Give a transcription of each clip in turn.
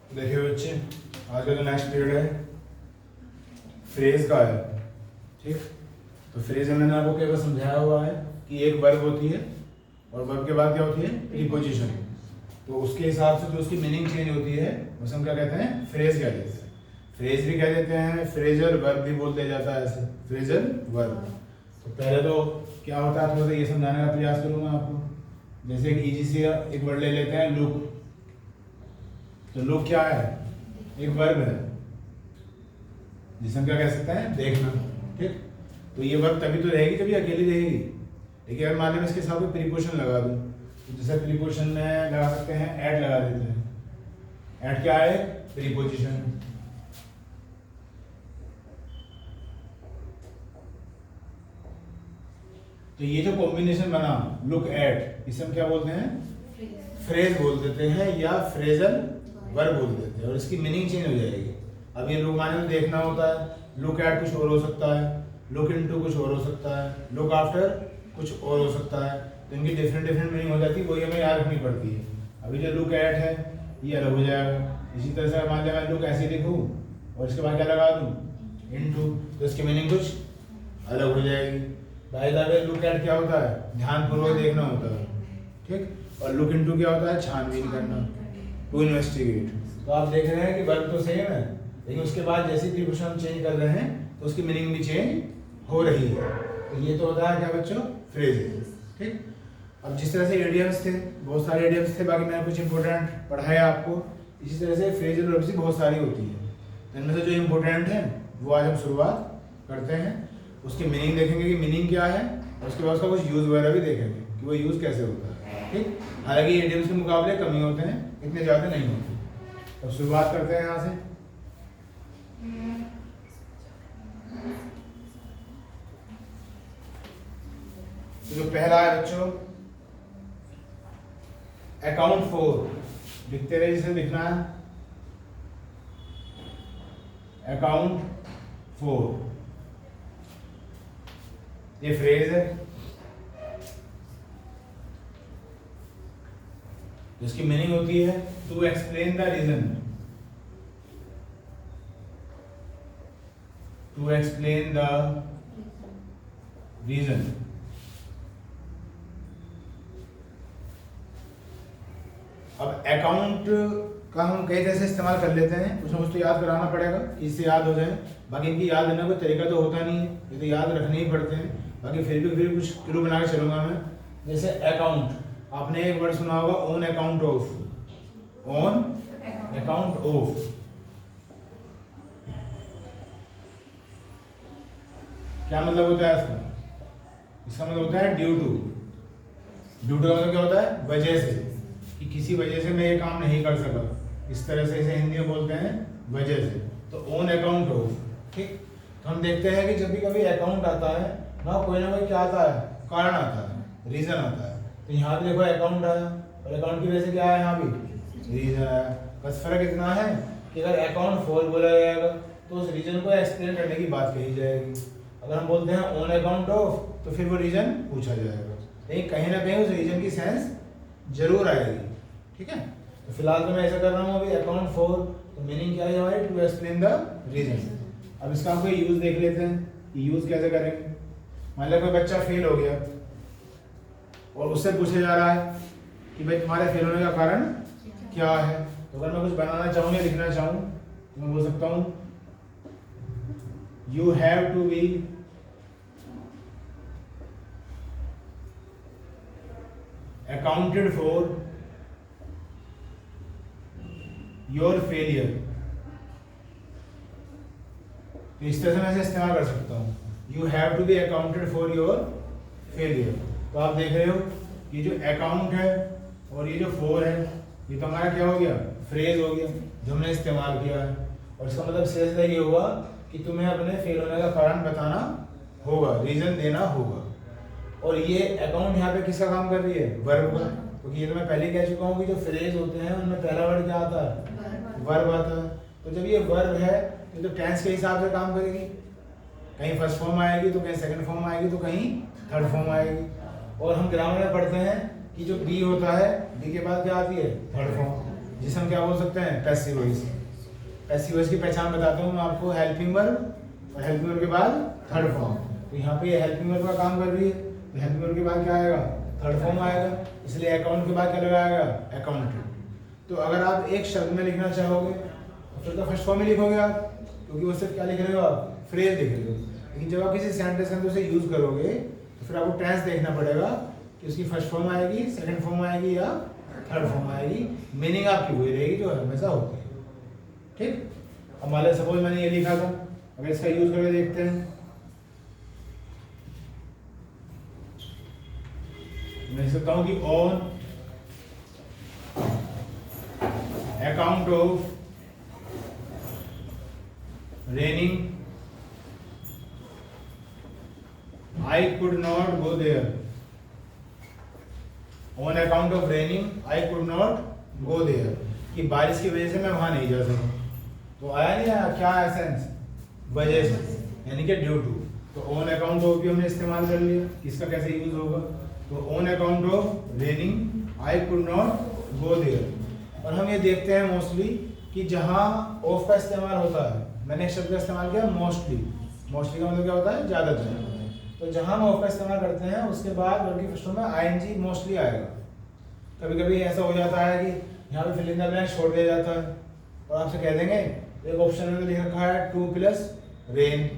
देखिए बच्चे, आज का जो नेक्स्ट पीरियड है फ्रेज का है। ठीक, तो फ्रेज में मैंने आपको केवल समझाया हुआ है कि एक वर्ब होती है और वर्ब के बाद क्या होती है, प्रीपोजिशन। तो उसके हिसाब से जो उसकी मीनिंग चेंज होती है उसे हम क्या कहते हैं, फ्रेज कह देते हैं। फ्रेज भी कह देते हैं, फ्रेजल वर्ब भी बोल दिया जाता है ऐसे, फ्रेजल वर्ब। तो पहले तो क्या होता है थोड़ा सा ये समझाने का प्रयास करूंगा आपको। जैसे एक इजी से एक वर्ड ले लेते हैं, लुक। तो लुक क्या है, एक वर्ब है जिसे हम क्या कह सकते हैं, देखना। ठीक, तो ये वर्ब तभी तो रहेगी जब ये अकेली रहेगी। लेकिन अगर मान लीजिए मैं इसके साथ में प्रीपोजिशन लगा दूं, तो जैसे प्रीपोजिशन में लगा सकते हैं, ऐड लगा देते हैं। ऐड क्या है, प्रीपोजिशन। तो ये जो कॉम्बिनेशन बना लुक एट, इसे हम क्या बोलते हैं, फ्रेज बोल देते हैं या फ्रेजल वर्ब बोल देते हैं। और इसकी मीनिंग चेंज हो जाएगी। अब ये लुक माने में देखना होता है, लुक एट कुछ और हो सकता है, लुक इनटू कुछ और हो सकता है, लुक आफ्टर कुछ और हो सकता है। तो इनकी डिफरेंट मीनिंग हो जाती है, वही हमें याद रखनी पड़ती है। अभी जो लुक एट है ये अलग हो जाएगा। इसी तरह से मान लिया मैं लुक ऐसे लिखूँ और इसके बाद क्या लगा दूँ, इनटू, तो इसकी मीनिंग कुछ अलग हो जाएगी। By the way look at क्या होता है, ध्यानपूर्वक देखना होता है। ठीक, और लुक इनटू क्या होता है, छानबीन करना, टू इन्वेस्टिगेट। तो आप देख रहे हैं कि वर्ब तो सेम है, लेकिन उसके बाद जैसे प्रीपोजिशन हम चेंज कर रहे हैं तो उसकी मीनिंग भी चेंज हो रही है। तो ये तो होता है क्या बच्चों, फ्रेजेस। ठीक, अब जिस तरह से इडियम्स थे, बहुत सारे इडियम्स थे, बाकी मैंने कुछ इंपॉर्टेंट पढ़ाया आपको। इसी तरह से फ्रेजल वर्ब्स भी बहुत सारी होती है। इनमें से जो इम्पोर्टेंट है वो आज हम शुरुआत करते हैं। उसकी मीनिंग देखेंगे कि मीनिंग क्या है, और उसके बाद उसका कुछ यूज वगैरह भी देखेंगे कि वो यूज कैसे होता है। ठीक, हालांकि इडियम्स के मुकाबले कम ही होते हैं, इतने ज़्यादा नहीं होते। तो शुरुआत करते हैं यहाँ से। तो जो पहला है बच्चों, अकाउंट फॉर, लिखते रहे जिसे लिखना है, अकाउंट फॉर। ये फ्रेज है जिसकी मीनिंग होती है to explain the reason, to explain the reason. अब अकाउंट का हम कई तरह से इस्तेमाल कर लेते हैं, कुछ ना कुछ तो याद कराना पड़ेगा, इससे याद हो जाए। बाकी इनकी याद करने का कोई तरीका तो होता नहीं है, ये तो याद रखने ही पड़ते हैं। बाकी फिर भी कुछ क्लू बना के चलूंगा मैं। जैसे अकाउंट, आपने एक वर्ड सुना होगा, on account of, on account of. क्या मतलब होता है इसका, इसका मतलब होता है ड्यू टू। ड्यू टू का मतलब क्या होता है, वजह से, कि किसी वजह से मैं ये काम नहीं कर सका। इस तरह से इसे हिंदी में बोलते हैं वजह से। तो ऑन अकाउंट ऑफ। ठीक, तो हम देखते हैं कि जब भी कभी अकाउंट आता है ना कोई क्या आता है, कारण आता है, रीजन आता है। तो यहाँ भी देखो अकाउंट आया, और अकाउंट की वजह से क्या आया, यहाँ भी रीजन आया। बस फर्क इतना है कि अगर अकाउंट फॉर बोला जाएगा तो उस रीजन को एक्सप्लेन करने की बात कही जाएगी। अगर हम बोलते हैं ऑन अकाउंट ऑफ, तो फिर वो रीजन पूछा जाएगा। लेकिन कहीं ना कहीं उस रीजन की सेंस जरूर आएगी। ठीक है, तो फिलहाल तो मैं ऐसा कर रहा हूँ अभी, अकाउंट फॉर, तो मीनिंग क्या है हमारी, टू एक्सप्लेन द रीजन। अब इसका हम कोई यूज देख लेते हैं कि यूज कैसे करेंगे। मान लो कोई बच्चा फेल हो गया और उससे पूछा जा रहा है कि भाई तुम्हारे फेल होने का कारण क्या है। तो अगर मैं कुछ बनाना चाहूँ या लिखना चाहूँ तो मैं बोल सकता हूँ, you have to be accounted for your failure. तो इस तरह से मैं इसे इस्तेमाल कर सकता हूँ, you have to be accounted for your failure. तो आप देख रहे हो ये जो अकाउंट है और ये जो फॉर है, ये तो हमारा क्या हो गया, फ्रेज हो गया जो हमने इस्तेमाल किया है। और इसका मतलब सीधा ये हुआ कि तुम्हें अपने फेल होने का कारण बताना होगा, रीजन देना होगा। और ये अकाउंट यहाँ पे किसका काम कर रही है, वर्ब का। क्योंकि ये तो मैं पहले कह चुका हूँ कि जो फ्रेज होते हैं उनमें पहला वर्ड क्या आता है, वर्ब आता है। तो जब ये वर्ब है तो टेंस के हिसाब से काम करेगी, कहीं फर्स्ट फॉर्म आएगी तो कहीं सेकंड फॉर्म आएगी तो कहीं थर्ड फॉर्म आएगी। और हम ग्रामर में पढ़ते हैं कि जो बी होता है, बी के बाद क्या आती है, थर्ड फॉर्म। जिसे हम क्या बोल सकते हैं, पैसिव वॉइस। पैसिव वॉइस की पहचान बताता हूँ मैं आपको, हेल्पिंग वर्ब और हेल्पिंग वर्ब के बाद थर्ड फॉर्म। तो यहाँ पे ये हेल्पिंग वर्ब का काम कर रही है, तो हेल्पिंग वर्ब के बाद क्या आएगा, थर्ड फॉर्म आएगा, इसलिए अकाउंट के बाद क्या लगाएगा, अकाउंटेड। तो अगर आप एक शब्द में लिखना चाहोगे तो फिर तो फर्स्ट फॉर्म में लिखोगे आप, क्योंकि वो सिर्फ क्या लिख रहे हो आप, फ्रेज लिख रहे हो। लेकिन जब आप किसी सेंटेंस के अंदर उसे यूज करोगे तो फिर आपको टेंस देखना पड़ेगा कि उसकी फर्स्ट फॉर्म आएगी, सेकंड फॉर्म आएगी या थर्ड फॉर्म आएगी। मीनिंग आपकी वही रहेगी जो हमेशा होती है। ठीक, अब मान लो सपोज मैंने ये लिखा था, अगर इसका यूज करके देखते हैं, मैं लिख सकता हूं कि on account of raining I could not go there. On account of raining I could not go there, कि बारिश की वजह से मैं वहां नहीं जा सका। तो आया नहीं आया, क्या एसेंस, वजह से, यानी कि ड्यू टू। तो ऑन अकाउंट ऑफ भी हमने इस्तेमाल कर लिया, इसका कैसे यूज होगा, तो on account of raining I could not go there. और हम ये देखते हैं मोस्टली कि जहाँ ऑफ का इस्तेमाल होता है, मैंने एक शब्द का इस्तेमाल किया मोस्टली, मोस्टली का मतलब क्या होता है, ज़्यादातर। तो जहाँ हम ऑफ का इस्तेमाल करते हैं उसके बाद वर्ब की फर्स्ट फॉर्म में आईएनजी मोस्टली आएगा। कभी कभी ऐसा हो जाता है कि यहाँ पे फिल इन द ब्लैंक छोड़ दिया जाता है और आपसे कह देंगे, एक ऑप्शन में लिख रखा है to plus rain,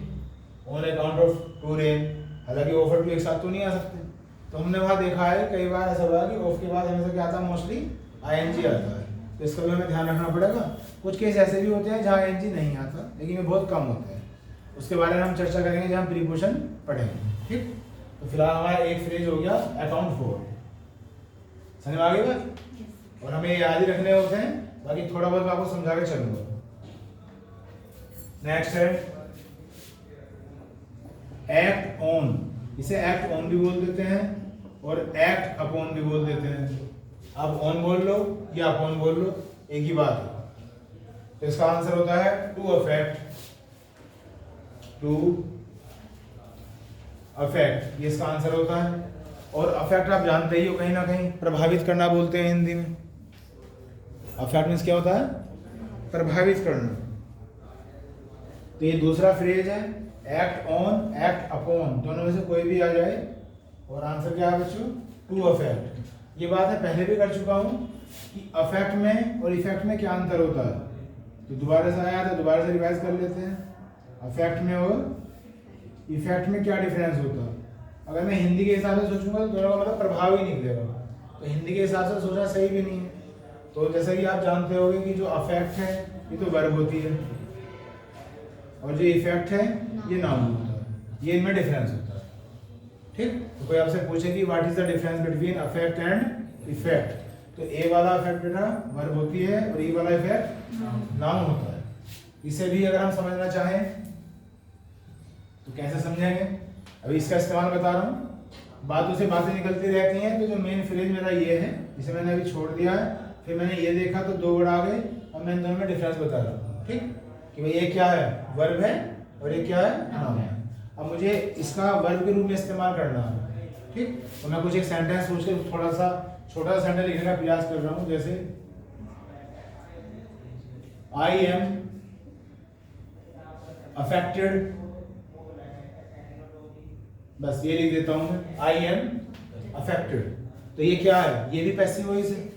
on account of to rain, हालांकि ऑफर टू एक साथ तो नहीं आ सकते। तो हमने वहाँ देखा है कई बार ऐसा हुआ कि ऑफ के बाद हमेशा क्या आता है, मोस्टली आईएनजी आता है। तो इसका भी हमें ध्यान रखना पड़ेगा। कुछ केस ऐसे भी होते हैं जहाँ आईएनजी नहीं आता, लेकिन ये बहुत कम होते हैं। उसके बारे में हम चर्चा करेंगे जब हम प्रीपोजिशन पढ़ेंगे। ठीक, तो फिलहाल हमारा एक फ्रेज हो गया अकाउंट फॉर, समझ में आ गई बात। और हमें याद ही रखने होते हैं, बाकी थोड़ा बहुत मैं आपको समझा के चलूंगा। नेक्स्ट है एक्ट ऑन, इसे एक्ट ऑन भी बोल देते हैं और एक्ट अपॉन भी बोल देते हैं। आप ऑन बोल लो या अपॉन बोल लो, एक ही बात है। तो इसका आंसर होता है टू अफेक्ट, टू अफेक्ट, ये इसका आंसर होता है। और अफेक्ट आप जानते ही हो, कहीं ना कहीं प्रभावित करना बोलते हैं हिंदी में। अफेक्ट मीन्स क्या होता है, प्रभावित करना। तो ये दूसरा फ्रेज है, एक्ट ऑन एक्ट अपॉन, दोनों में से कोई भी आ जाए और आंसर क्या है बच्चों, टू अफेक्ट। ये बात मैं पहले भी कर चुका हूं कि अफेक्ट में और इफेक्ट में क्या अंतर होता है। तो दोबारा से आया तो दोबारा से रिवाइज कर लेते हैं, अफेक्ट में और इफेक्ट में क्या डिफरेंस होता है। अगर मैं हिंदी के हिसाब से सोचूंगा तो दोनों का मतलब प्रभाव ही निकलेगा, तो हिंदी के हिसाब से सोचना सही भी नहीं है। तो जैसा कि आप जानते होंगे कि जो अफेक्ट है ये तो वर्ब होती है और जो इफेक्ट है ये नाउन होता है, ये इनमें डिफरेंस होता है। ठीक, तो कोई आपसे पूछे कि what is the difference between affect and effect, तो ए वाला अफेक्ट बेटा वर्ब होती है और ई वाला इफेक्ट नाउन होता है। इसे भी अगर हम समझना चाहें तो कैसे समझेंगे, अभी इसका इस्तेमाल बता रहा हूँ। बातों से बातें निकलती रहती हैं, तो जो मेन फ्रेज मेरा ये है, इसे मैंने अभी छोड़ दिया है, फिर मैंने ये देखा तो दो वर्ड आ गए, अब मैं इन दोनों में डिफरेंस बता रहा हूँ। ठीक, कि भाई ये क्या है, वर्ब है और ये क्या है, नाउन है। अब मुझे इसका वर्ब के रूप में इस्तेमाल करना है। ठीक, तो मैं कुछ एक सेंटेंस सोच के थोड़ा सा छोटा सा सेंटेंस लिखने का प्रयास कर रहा हूँ, जैसे आई एम अफेक्टेड, बस ये लिख देता हूं मैं, आई एम अफेक्टेड। तो ये क्या है, ये भी पैसिव वॉइस है,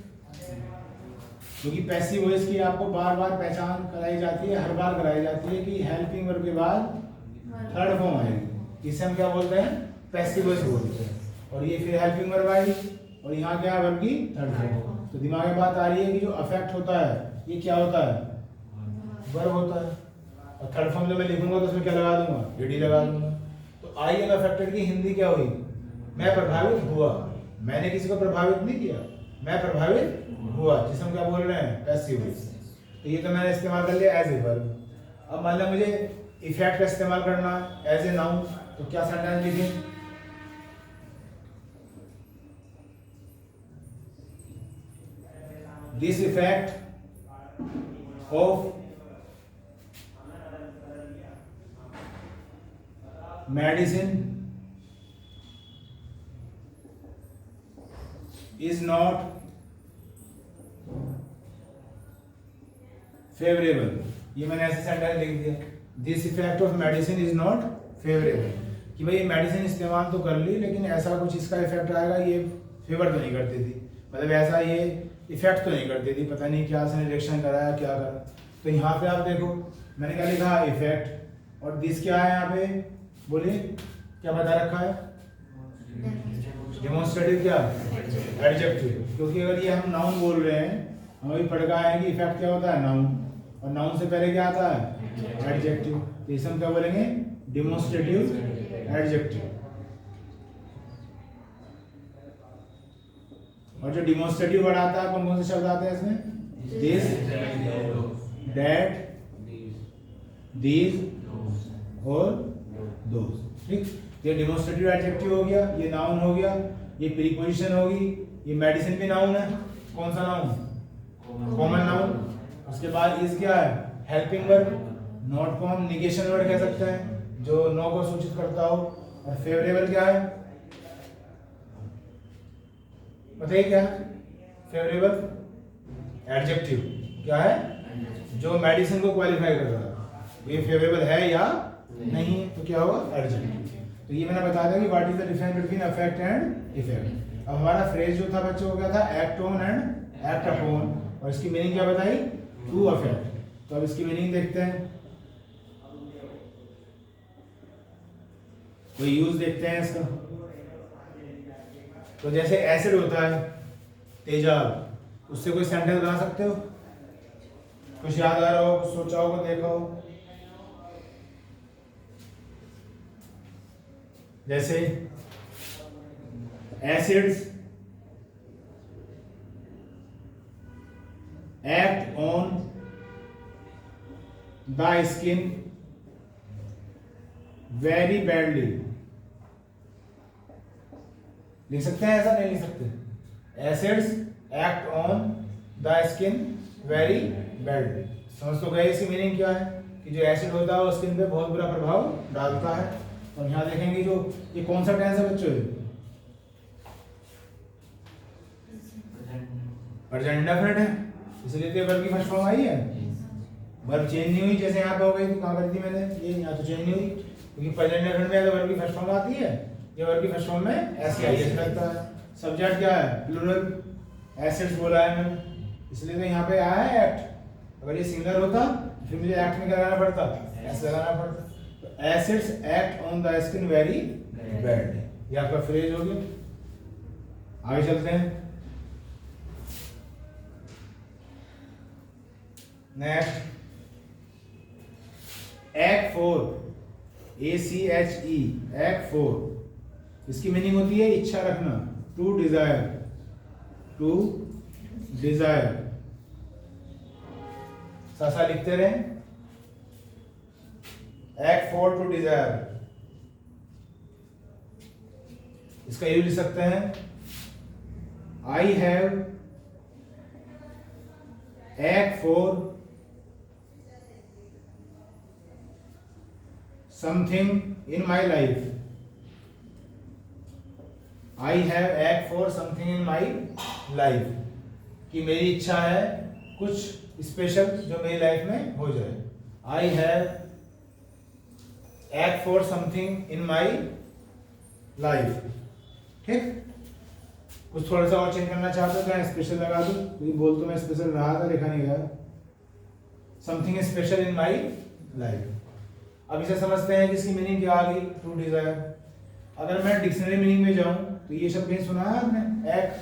क्योंकि पैसिव वॉइस की आपको बार बार पहचान कराई जाती है, हर बार कराई जाती है कि हेल्पिंग वर्ब के बाद थर्ड फॉर्म आएगी, इसे हम क्या बोलते हैं, पैसिव वॉइस बोलते हैं। और ये फिर हेल्पिंग वर्ब आएगी और यहाँ क्या है, वर्ब की थर्ड फॉर्म। तो दिमाग में बात आ रही है कि जो अफेक्ट होता है ये क्या होता है, वर्ब होता है। और थर्ड फॉर्म जब मैं लिखूंगा तो उसमें क्या लगा दूंगा, ईडी लगा दूंगा। तो आई एम अफेक्टेड की हिंदी क्या हुई, मैं प्रभावित हुआ। मैंने किसी को प्रभावित नहीं किया, मैं प्रभावित हुआ, जिसे हम क्या बोल रहे हैं, पैसिव वॉइस। तो ये तो मैंने इस्तेमाल कर लिया एज ए वर्ब। अब मान लो मुझे इफेक्ट का इस्तेमाल करना एज ए नाउन, तो क्या सेंटेंस लिखें, this effect of medicine is not favourable, ये मैंने ऐसे सेंटेंस लिख दिया। This effect of medicine is not favourable, कि भाई ये मेडिसिन इस्तेमाल तो कर ली लेकिन ऐसा कुछ इसका इफेक्ट आएगा ये फेवर तो नहीं करती थी, मतलब ऐसा ये इफेक्ट तो नहीं करती थी, पता नहीं क्या इसने रिएक्शन कराया क्या करा। तो यहाँ पे आप देखो मैंने क्या लिखा इफेक्ट, और दिस क्या है यहाँ पे बोलिए क्या बता रखा है, डेमोन्स्ट्रेटिव क्या एडजेक्टिव, क्योंकि अगर ये हम नाउन बोल रहे हैं हमें पढ़ का है कि इफेक्ट क्या होता है नाउन, और नाउन से पहले क्या आता है एडजेक्टिव, तो इसे हम क्या बोलेंगे डेमोन्स्ट्रेटिव एडजेक्टिव। और जो डेमोन्स्ट्रेटिव वर्ड आता है कौन कौन से शब्द आते हैं इसमें, दिस, दैट, दीज और दोस, ठीक। ये डेमोन्स्ट्रेटिव एडजेक्टिव हो गया, ये नाउन हो गया, ये प्रीपोजिशन होगी, ये मेडिसिन भी नाउन है, कौन सा नाउन, कॉमन नाउन। उसके बाद इस क्या है helping verb, not com negation word कह सकते हैं जो नो को सूचित करता हो। और फेवरेबल क्या है बताइए क्या, फेवरेबल एडजेक्टिव क्या है, जो मेडिसिन को क्वालिफाई कर रहा है, ये फेवरेबल है या नहीं है, तो क्या होगा एडजेक्टिव। तो ये मैंने बता दिया कि what is the difference between affect and effect. अब हमारा फ्रेज जो था बच्चों को क्या था, act on and act upon, और इसकी मीनिंग क्या बताई, टू अफेक्ट। तो अब इसकी मीनिंग देखते हैं, कोई यूज देखते हैं इसका। तो जैसे एसिड होता है तेजाब, उससे कोई सेंटेंस बना सकते हो, कुछ याद आ रहा हो, कुछ सोचा हो, देखा हो। जैसे acids act on the skin very badly, लिख सकते हैं, ऐसा नहीं लिख सकते, acids act on the skin very badly. समझ तो गए इसकी मीनिंग क्या है कि जो एसिड होता है वो स्किन पे बहुत बुरा प्रभाव डालता है। और यहाँ देखेंगे जो ये कौन सा टेंस है बच्चों, प्रेजेंट इंडेफिनिट है, इसलिए तो वर्ब की फर्स्ट फॉर्म आई है, वर्ब चेंज नहीं हुई, जैसे यहाँ पे हो गई थी, कहाँ कर दी मैंने, ये यहाँ तो चेंज नहीं हुई, क्योंकि प्रेजेंट इंडेफिनिट में अगर वर्ब की फर्स्ट फॉर्म आती है, ये वर्ब की फर्स्ट फॉर्म में ऐसे आई है लगता है। सब्जेक्ट क्या है प्लूरल, एसिड्स बोला है मैंने, इसलिए तो यहाँ पे आया है एक्ट। अगर ये सिंगुलर होता फिर मुझे एक्ट में क्या लगाना पड़ता, ऐसे लगाना पड़ता। Acids act on the skin very bad, ये आपका फ्रेज हो गया। आगे चलते हैं, next act for, ACHE act for, इसकी मीनिंग होती है इच्छा रखना, टू डिजायर, टू डिजायर, सा लिखते रहे, एक्ट फॉर टू डिजायर। इसका यूज लिख सकते हैं, I have act for something in my life, I have act for something in my life, कि मेरी इच्छा है कुछ स्पेशल जो मेरी लाइफ में हो जाए। I have act for something in my life, ठीक। कुछ थोड़ा सा और चेंज करना चाहते हो क्या, स्पेशल लगा दो, क्योंकि बोल तो मैं स्पेशल रहा था, लिखा नहीं गया, something special in my life. अब इसे समझते हैं कि इसकी मीनिंग क्या आ गई, टू डिजायर। अगर मैं डिक्शनरी मीनिंग में जाऊं तो ये शब्द कहीं सुना है आपने, एक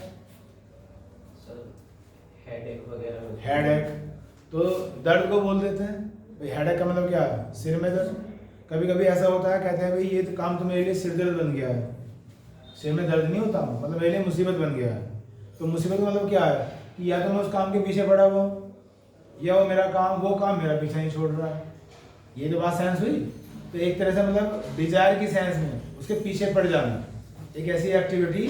हेडेक वगैरह, हेडेक तो दर्द को बोल देते हैं भाई, हेडेक का मतलब क्या है, सिर में दर्द। कभी कभी ऐसा होता है, कहते हैं भाई ये तो काम तो मेरे लिए सिर दर्द बन गया है, सिर में दर्द नहीं होता, मतलब मेरे लिए मुसीबत बन गया है। तो मुसीबत का मतलब क्या है कि या तो मैं उस काम के पीछे पड़ा हुआ हूँ, या वो मेरा काम, वो काम मेरा पीछा नहीं छोड़ रहा है। ये तो बात सेंस हुई। तो एक तरह से मतलब डिजायर की सेंस में उसके पीछे पड़ जाना, एक ऐसी एक्टिविटी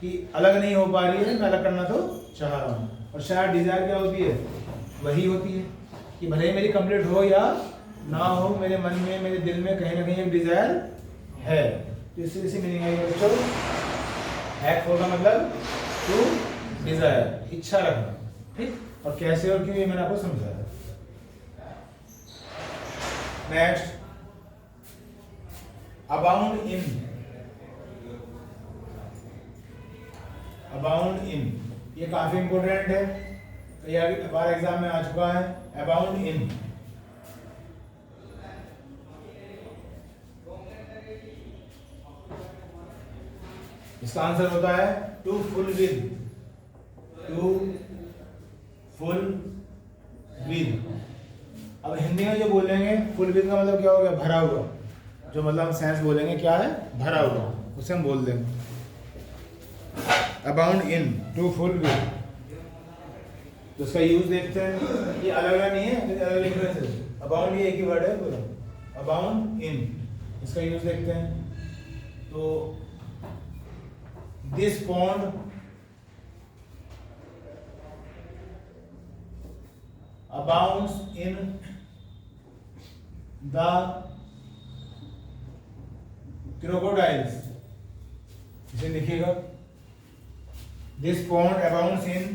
कि अलग नहीं हो पा रही है, मैं अलग करना तो चाह रहा हूँ। और शायद डिजायर क्या होती है, वही होती है कि भले ही मेरी कंप्लीट हो या ना हो, मेरे मन में, मेरे दिल में कहीं ना कहीं एक डिजायर है। तो इसी मीनिंग है बच्चों, एक्ट फॉर का मतलब टू डिजायर, इच्छा रखना, ठीक। और कैसे और क्यों ये मैंने आपको समझाया। Next, abound in, abound in, ये काफी इंपॉर्टेंट है, कई बार एग्जाम में आ चुका है। अबाउंड इन, इसका आंसर होता है to full with, to full with. अब हिंदी में जो बोलेंगे फुल विद का मतलब क्या हो गया, भरा हुआ, जो मतलब हम सेंस बोलेंगे क्या है, भरा हुआ, उसे हम बोल देंगे abound in, to full with. तो उसका यूज देखते हैं, ये अलग अलग नहीं है, अलग अलग डिफरेंस है। अबाउंड ये एक ही वर्ड है पूरा, अबाउंड इन, इसका यूज देखते हैं। तो this pond abounds in the crocodiles, इसे लिखिएगा, this pond abounds in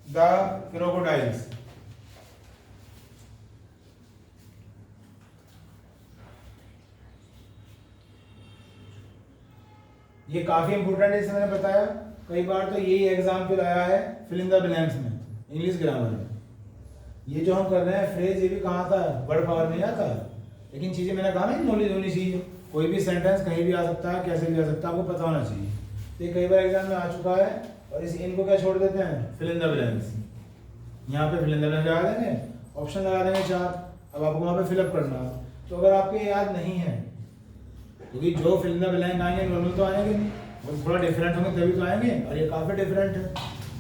the crocodiles। ये काफी इंपोर्टेंट है, इसे मैंने बताया कई बार, तो यही एग्जाम्पल आया है फिल इन द ब्लैंक्स में, इंग्लिश ग्रामर में। ये जो हम कर रहे हैं फ्रेज, ये भी कहाँ था, वर्ड पावर में आता है, लेकिन चीजें मैंने कहा ना नॉलेज होनी चाहिए। कोई भी सेंटेंस कहीं भी आ सकता है, कैसे भी आ सकता है, आपको पता होना चाहिए। तो ये कई बार एग्जाम में आ चुका है, और इस इनको क्या छोड़ देते हैं, फिल इन द ब्लैंक्स। यहाँ पे फिल इन द ब्लैंक्स लगा देंगे, ऑप्शन लगा देंगे 4, अब आपको वहाँ पे फिलअप करना है। तो अगर आपको याद नहीं है, क्योंकि जो फिल इन द ब्लैंक आएंगे नॉर्मल तो आएंगे नहीं, वो थोड़ा डिफरेंट होंगे तभी तो आएंगे, और ये काफी डिफरेंट है।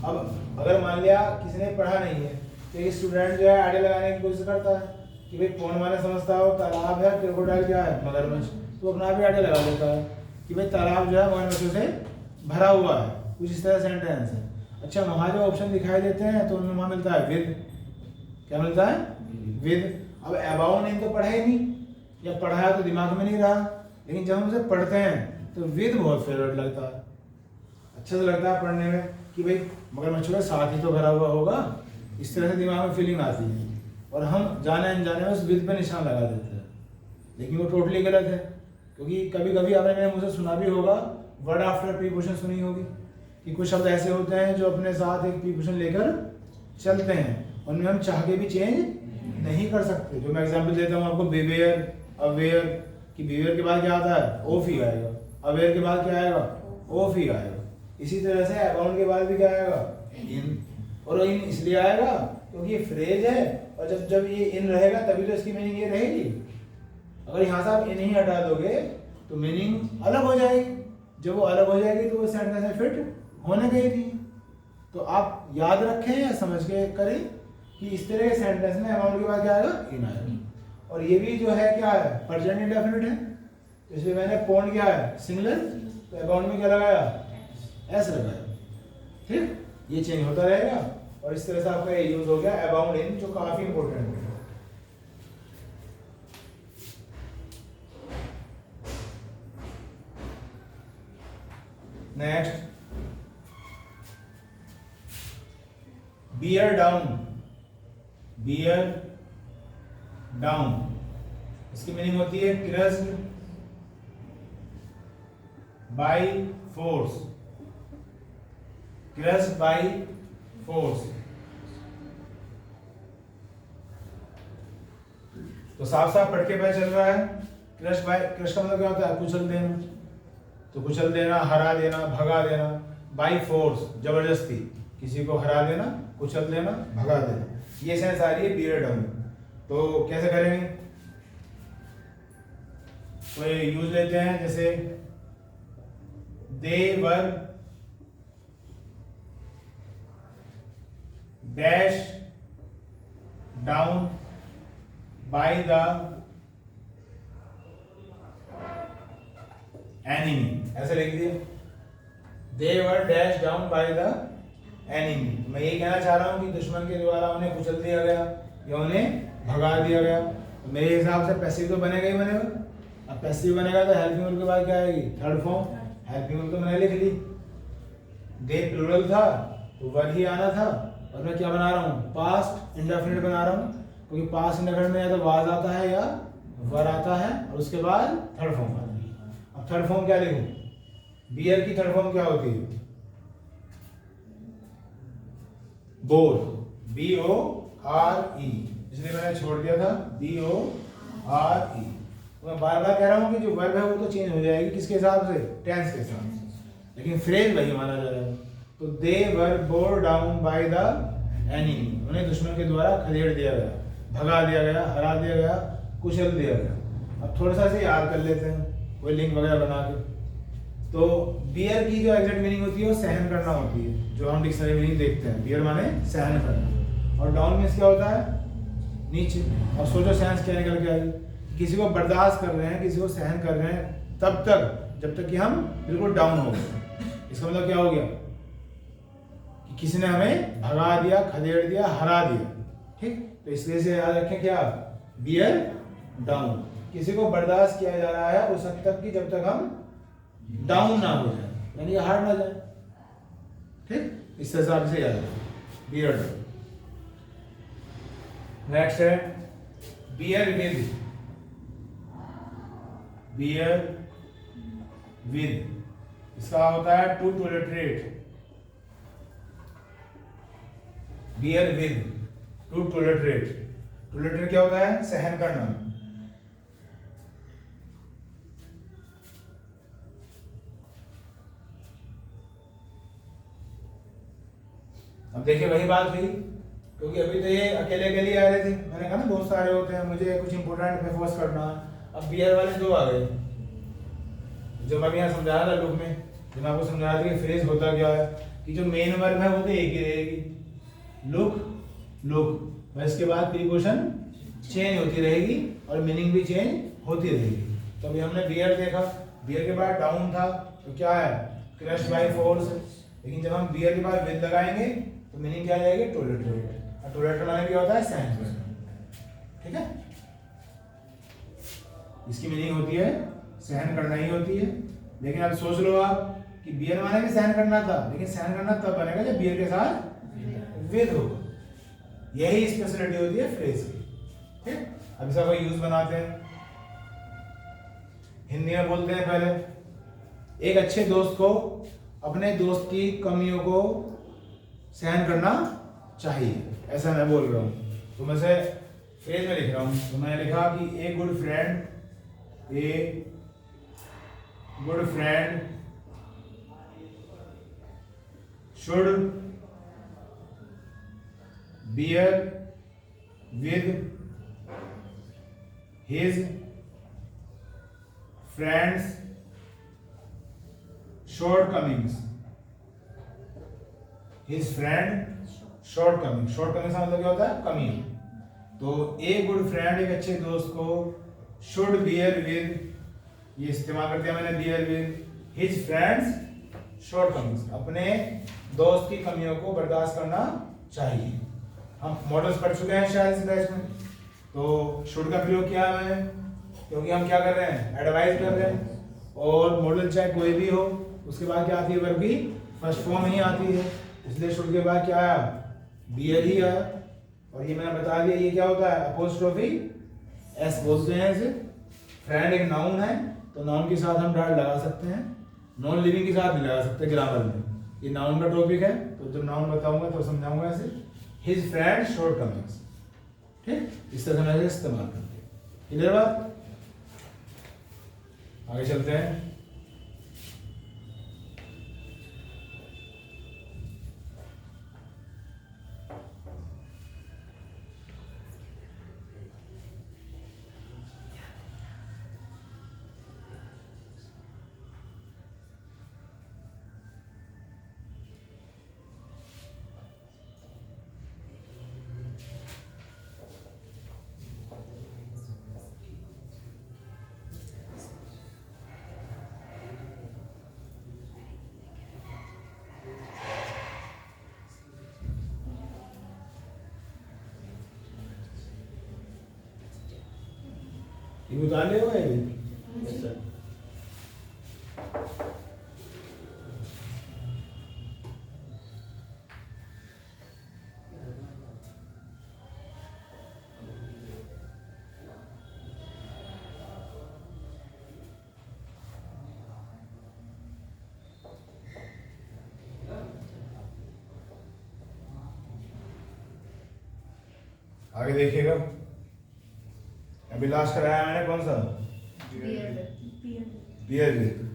अब अगर मान लिया किसी ने पढ़ा नहीं है, तो एक स्टूडेंट जो है आइडिया लगाने की कोशिश करता है कि भाई पौंड माने समझता हो तालाब है, क्रोकोडाइल क्या है, मगरमच्छ, तो अपना भी आइडिया लगा देता है कि भाई तालाब जो है मगरमच्छों से भरा हुआ है, कुछ इस तरह सेंटेंस है। अच्छा, वहाँ जो ऑप्शन दिखाई देते हैं तो उनमें वहाँ मिलता है विद, क्या मिलता है, विद। अब अबाउंड इन तो पढ़ा ही नहीं, या पढ़ाया तो दिमाग में नहीं रहा, लेकिन जब हम उसे पढ़ते हैं तो विद बहुत फेवरेट लगता है, अच्छा तो लगता है पढ़ने में कि भाई मगरमच्छों के साथ ही तो भरा हुआ होगा, इस तरह से दिमाग में फीलिंग आती है, और हम जाने अनजाने में उस विद पे निशान लगा देते हैं, लेकिन वो टोटली गलत है। क्योंकि कभी कभी आपने मेरे मुझे सुना भी होगा, वर्ड आफ्टर प्रीपोजिशन सुनी होगी, कि कुछ शब्द ऐसे होते हैं जो अपने साथ एक प्रीपोजिशन लेकर चलते हैं, उनमें हम चाह के भी चेंज नहीं कर सकते। जो मैं एग्जाम्पल देता हूँ आपको, बिवेयर, अवेयर, कि बिवेयर के बाद क्या आता है, ऑफ ही आएगा, अवेयर के बाद क्या आएगा, ऑफ ही आएगा। इसी तरह से अबाउंड के बाद भी क्या आएगा, इन, और इन इसलिए आएगा क्योंकि ये फ्रेज है, और जब जब ये इन रहेगा तभी तो इसकी मीनिंग ये रहेगी। अगर यहाँ से आप इन ही हटा दोगे तो मीनिंग अलग हो जाएगी, जब वो अलग हो जाएगी तो वो सेंटेंस में फिट होने गई थी। तो आप याद रखें या समझ के करें कि इस तरह के सेंटेंस में अबाउंड के बाद क्या आएगा, इन आएगा। और ये भी जो है क्या है, प्रेजेंट इंडेफिनिट है, तो इसलिए मैंने पॉन्ड क्या है, सिंगुलर, तो अबाउंड में क्या लगाया, एस लगाया, ठीक। ये चेंज होता रहेगा, और इस तरह से आपका ये यूज हो गया अबाउंड इन, जो काफी इंपॉर्टेंट है। Next, beer down, beer down, इसकी मीनिंग होती है crossed by force, crossed by force. तो साफ साफ पढ़ के पता चल रहा है, क्रश बाय, क्रश का मतलब क्या होता है, कुचल देना, तो कुचल देना, हरा देना, भगा देना, बाय फोर्स, जबरदस्ती, किसी को हरा देना, कुचल देना, भगा देना, ये सेंस आ रही है बियर डाउन। तो कैसे करेंगे, कोई यूज लेते हैं, जैसे they were dash down by the enemy, ऐसे लिख दिए, they were dash down by the enemy. मैं यही कहना चाह रहा हूं कि दुश्मन के द्वारा उन्हें कुचल दिया गया या उन्हें भगा दिया गया। तो मेरे हिसाब से पैसिव तो बनेगा ही बनेगा। अब पैसिव बनेगा तो हेल्पिंग वर्ब के बाद क्या आएगी, थर्ड फॉर्म। हेल्पिंग वर्ब तो मैंने लिख ली, दे प्लूरल था तो वर ही आना था, और मैं क्या बना रहा हूँ, पास्ट इंडेफिनिट बना रहा हूँ। क्योंकि पास्ट इंडेफिनिट में या तो वाज आता है या वर आता है और उसके बाद थर्ड फॉर्म आती है। अब थर्ड फॉर्म क्या लिखूं? बियर की थर्ड फॉर्म क्या होती है? बोर, BORE, इसलिए मैंने छोड़ दिया था BORE। तो मैं बार बार कह रहा हूँ कि जो वर्ब है वो तो चेंज हो जाएगी, किसके हिसाब से? टेंस के हिसाब से, लेकिन फ्रेज वही माना जाएगा। तो they were bore down by the enemy, उन्हें दुश्मन के द्वारा खदेड़ दिया गया, भगा दिया गया, हरा दिया गया, कुचल दिया गया। अब थोड़ा सा इसे याद कर लेते हैं, कोई लिंक वगैरह बना के। तो बियर की जो एग्जैक्ट मीनिंग होती है वो सहन करना होती है, जो हम डिक्शनरी मीनिंग देखते हैं। बियर माने सहन करना, और डाउन मीन्स क्या होता है? नीचे। अब सोचो सेंस क्या निकल के आएगी? किसी को बर्दाश्त कर रहे हैं, किसी को सहन कर रहे हैं तब तक जब तक कि हम बिल्कुल डाउन हो गए। इसका मतलब क्या हो गया? कि किसी ने हमें भगा दिया, खदेड़ दिया, हरा दिया। ठीक, तो इसलिए से याद रखें क्या? बियर डाउन, किसी को बर्दाश्त किया जा रहा है उस हद तक कि जब तक हम डाउन ना हो जाए, यानी हार ना जाए। ठीक, इस हिसाब से याद रखें बियर डाउन। नेक्स्ट है बियर विद। बियर विद, इसका होता है to tolerate. Bear with, to tolerate. Tolerate क्या होता है? सहन करना। अब देखिए वही बात हुई, क्योंकि अभी तो ये अकेले अकेले आ रहे थे, मैंने कहा ना बहुत सारे होते हैं, मुझे कुछ इंपॉर्टेंट पे फोकस करना है। अब बियर वाले दो आ गए, जो मैं यहाँ समझा रहा था लुक में, जो मैं आपको समझा रहा था कि फ्रेज होता क्या है, कि जो मेन वर्ब है वो तो एक ही रहेगी, लुक लुक, और इसके बाद प्रीपोजिशन चेंज होती रहेगी और मीनिंग भी चेंज होती रहेगी। तो अभी हमने बियर देखा, बियर के बाद डाउन था, तो क्या है? Crush by force. लेकिन जब हम बियर के बाद विद लगाएंगे तो मीनिंग क्या आ जाएगी? टॉलरेट। और टॉलरेट माने क्या होता है? सहन करना। ठीक है, इसकी मीनिंग होती है सहन करना ही होती है। लेकिन अब सोच लो आप कि बियर माने भी सहन करना था, लेकिन सहन करना तब बनेगा जब बियर के साथ विद हो। यही स्पेशलिटी होती है फ्रेज की। ठीक, अब इसका कोई यूज बनाते हैं, हिंदी में बोलते हैं पहले, एक अच्छे दोस्त को अपने दोस्त की कमियों को सहन करना चाहिए, ऐसा मैं बोल रहा हूं। तो मैं से फ्रेज में लिख रहा हूं, तो मैंने लिखा कि a good friend should bear with his friends shortcomings. His friend shortcomings, shortcomings का मतलब क्या होता है? कमी। तो ए गुड फ्रेंड, एक अच्छे दोस्त को, शुड bear with, ये इस्तेमाल करते हैं मैंने bear with his friends shortcomings, अपने दोस्त की कमियों को बर्दाश्त करना चाहिए। हम मॉडल्स पढ़ चुके हैं शायद इस बैच में, तो शुड का प्रयोग किया है, क्योंकि हम क्या कर रहे हैं? एडवाइस कर रहे हैं। और मॉडल चाहे कोई भी हो, उसके बाद क्या आती है? वर्ब की फर्स्ट फॉर्म ही आती है, इसलिए शुड के बाद क्या आया? बियर ही आया। और ये मैंने बता दिया, ये क्या होता है? अपोस्ट्रोफी एस बोलते हैं इसे। फ्रेंड एक नाउन है, तो नाउन के साथ हम डाल लगा सकते हैं, नॉन लिविंग के साथ नहीं लगा सकते ग्रामर में। ये नाउन का टॉपिक है, तो जब नाउन बताऊंगा तो समझाऊंगा ऐसे। His friend shortcomings, ठीक, इस तरह से इस्तेमाल करते हैं। इधर बात, आगे चलते हैं। ये बता ले होगा ये। आगे देखिएगा, अभी लास्ट कराया मैंने कौन सा, बियर विद।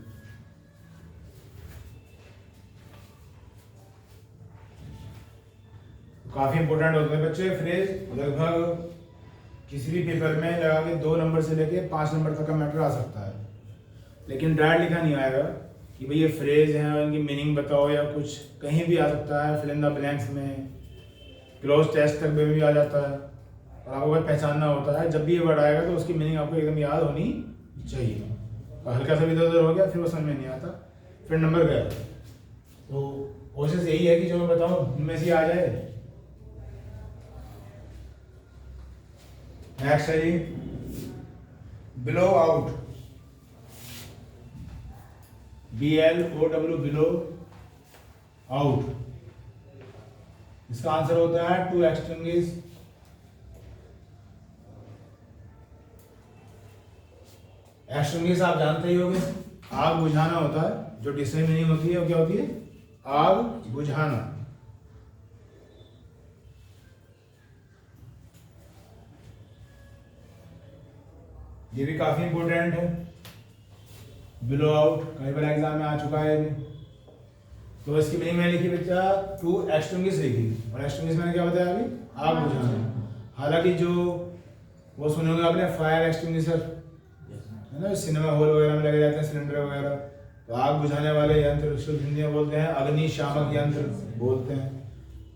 काफी इंपॉर्टेंट होते हैं बच्चे फ्रेज, लगभग किसी भी पेपर में लगा के 2 नंबर से लेके 5 नंबर तक का मैटर आ सकता है, लेकिन डायरेक्ट लिखा नहीं आएगा कि भाई ये फ्रेज हैं इनकी मीनिंग बताओ, या कुछ कहीं भी आ सकता है, फिल इन द ब्लैंक्स में, क्लोज टेस्ट तक में भी आ जाता है। और आपको पहचानना होता है, जब भी ये वर्ड आएगा तो उसकी मीनिंग आपको एकदम याद होनी चाहिए। और हल्का सा भी इधर उधर हो गया फिर वो समझ में नहीं आता, फिर नंबर गया। तो कोशिश यही है कि जो मैं बताऊँ उनमें से आ जाए। नेक्स्ट है जी blow out, BLOW, blow out. इसका आंसर होता है टू एक्सटिंग्विश। एक्सटिंग्विश आप जानते ही होंगे, आग बुझाना होता है। जो डिक्शनरी मीनिंग होती है वो क्या होती है, आग बुझाना। ये भी काफी इंपॉर्टेंट है, बिलो आउट कई बार एग्जाम में आ चुका है। तो इसकी मीनिंग मैंने लिखी बच्चा, टू एक्सटिंग्विश लिखी, और एक्सटिंग्विश मैंने क्या बताया अभी, आग बुझाना। हालांकि जो वो सुने होंगे आपने फायर एक्सटिंग्विशर, है ना, सिनेमा हॉल वगैरह में लगे रहते हैं सिलेंडर वगैरह, तो आग बुझाने वाले यंत्र शुद्ध हिंदी में बोलते हैं अग्निशामक यंत्र बोलते हैं।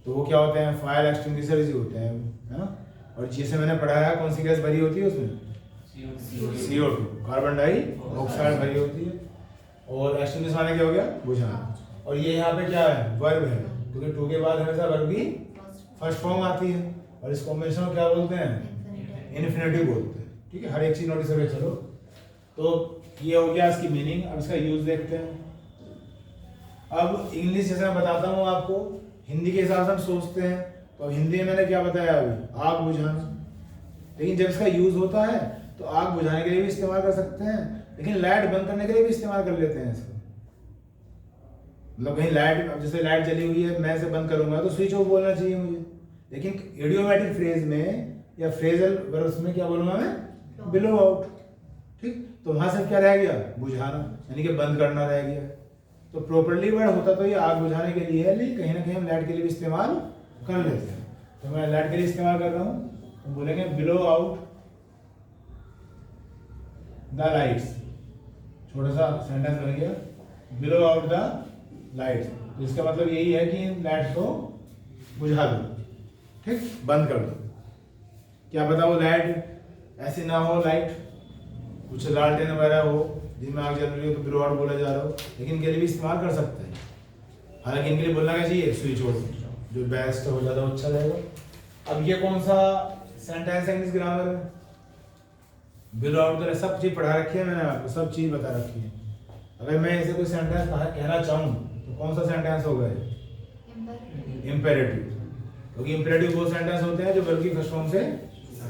तो वो क्या होते हैं, फायर एक्सटिंग्विशर ही होते हैं, है ना। और जिसे मैंने पढ़ाया कौन सी गैस भरी होती है उसमें, CO2, कार्बन डाइऑक्साइड भरी होती है। और एक्सटिंग्विश माने क्या हो गया, बुझाना। और ये यहाँ पे क्या है, वर्ब है, क्योंकि टू के बाद हमेशा वर्ब की फर्स्ट फॉर्म आती है। और इस कॉम्बिनेशन को क्या बोलते हैं, इन्फिनेटिव बोलते हैं। ठीक है, हर एक चीज नोटिस करें। चलो, तो ये हो गया इसकी मीनिंग। अब इसका यूज देखते हैं। अब इंग्लिश जैसे मैं बताता हूँ आपको, हिंदी के हिसाब से हम सोचते हैं। तो अब हिंदी में मैंने क्या बताया अभी, आग बुझाना। लेकिन जब इसका यूज होता है तो आग बुझाने के लिए भी इस्तेमाल कर सकते हैं, लेकिन लाइट बंद करने के लिए भी इस्तेमाल कर लेते हैं इसको। मतलब कहीं लाइट, जैसे लाइट जली हुई है, मैं इसे बंद करूंगा तो स्विच ऑफ बोलना चाहिए मुझे, लेकिन इडियोमैटिक फ्रेज में या फ्रेजल वर्ब्स में क्या बोलूंगा मैं, बिलो आउट। ठीक, तो वहां से क्या रह गया, बुझाना, यानी कि बंद करना रह गया। तो प्रॉपर्ली वर्ड होता तो ये आग बुझाने के लिए है, लेकिन कहीं ना कहीं हम लाइट के लिए भी इस्तेमाल कर लेते हैं। तो मैं लाइट के लिए इस्तेमाल कर रहा हूँ, तो बोलेंगे बिलो आउट द लाइट्स। छोटा सा सेंटेंस बन गया, बिलो आउट द लाइट्स। तो इसका मतलब यही है कि लाइट को बुझा दो, ठीक, बंद कर दो। क्या पता वो लाइट ऐसी ना हो, लाइट कुछ लालटेन वगैरह हो जिनमें आग जल रही हो, तो बिलो आउट बोला जा रहा हो, लेकिन इनके लिए भी इस्तेमाल कर सकते हैं। हालांकि इनके लिए बोलना क्या चाहिए, स्विच ऑफ, जो बेस्ट हो ज़्यादा अच्छा रहेगा। अब ये कौन सा सेंटेंस है इंग्लिश ग्रामर में, बिलो आउट तो सब चीज़ पढ़ा रखी है मैंने आपको, सब चीज़ बता रखी है। अगर मैं इसे कोई सेंटेंस कहना चाहूँ तो कौन सा सेंटेंस होगा, इम्पेरेटिव। क्योंकि इम्पेरेटिव वो सेंटेंस होते हैं जो वर्ब की फर्स्ट फॉर्म से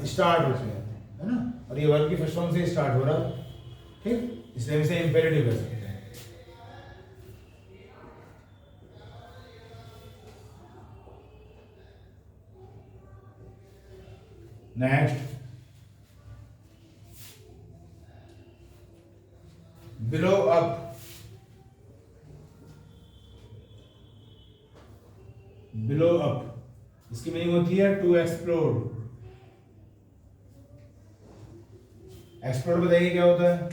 स्टार्ट होते हैं, है ना, और ये वर्ब की फर्स्ट फॉर्म से स्टार्ट हो रहा है, ठीक, इसलिए इसे इम्पेरेटिव कर सकते हैं। Next, below up, below up इसकी मीनिंग होती है टू एक्सप्लोर। एक्सप्लोर बताइए क्या होता है,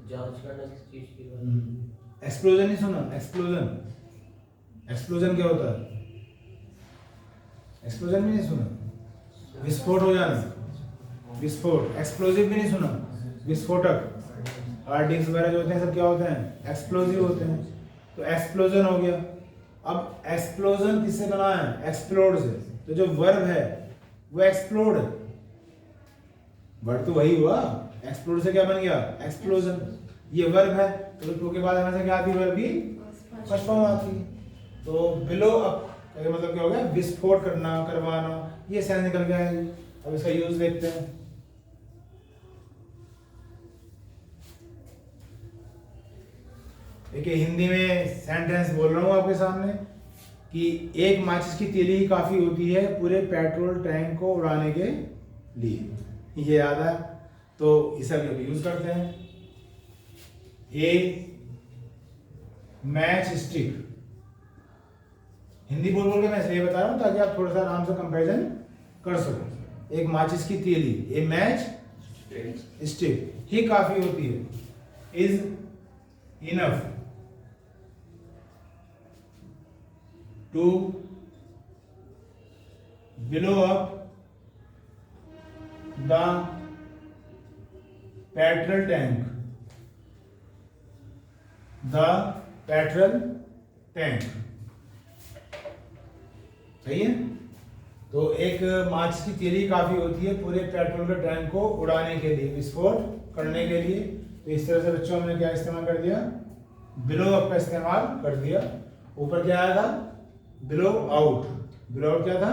जांच करना किसी चीज की। एक्सप्लोजन नहीं सुना, एक्सप्लोजन, एक्सप्लोजन क्या होता है, एक्सप्लोजन भी नहीं सुना, विस्फोट हो जाना, विस्फोट। एक्सप्लोजिव भी नहीं सुना, विस्फोटक। हार्डिंग्स वगैरह जो होते हैं सब क्या होते हैं, एक्सप्लोजिव होते हैं। तो एक्सप्लोजन हो गया। अब एक्सप्लोजन किससे बना है, एक्सप्लोड से। तो जो वर्ब है वो एक्सप्लोड है, वर्ब तो वही हुआ, एक्सप्लोड से क्या बन गया, एक्सप्लोजन। ये वर्ब है, तो टू के बाद हमेशा क्या आती है, वर्ब की फर्स्ट फॉर्म आती है। तो बिलो अप का मतलब क्या हो गया, विस्फोट करना, करवाना, ये सेंस निकल गया है। अब इसका यूज देखते हैं। देखिए हिंदी में सेंटेंस बोल रहा हूँ आपके सामने कि एक माचिस की तीली ही काफ़ी होती है पूरे पेट्रोल टैंक को उड़ाने के लिए। ये याद है तो इसे भी यूज करते हैं। ए मैच स्टिक, हिंदी बोल बोल के मैं इसलिए बता रहा हूँ ताकि आप थोड़ा सा आराम से कंपैरिजन कर सको। एक माचिस की तीली, ए मैच स्टिक ही काफी होती है, is enough to blow up the petrol tank, the petrol tank. सही है। तो एक माचिस की तीली काफी होती है पूरे पेट्रोल के टैंक को उड़ाने के लिए, विस्फोट करने के लिए। तो इस तरह से बच्चों हमने क्या इस्तेमाल कर दिया, ब्लो अप का इस्तेमाल कर दिया। ऊपर क्या आया था, ब्लो आउट। ब्लो आउट क्या था,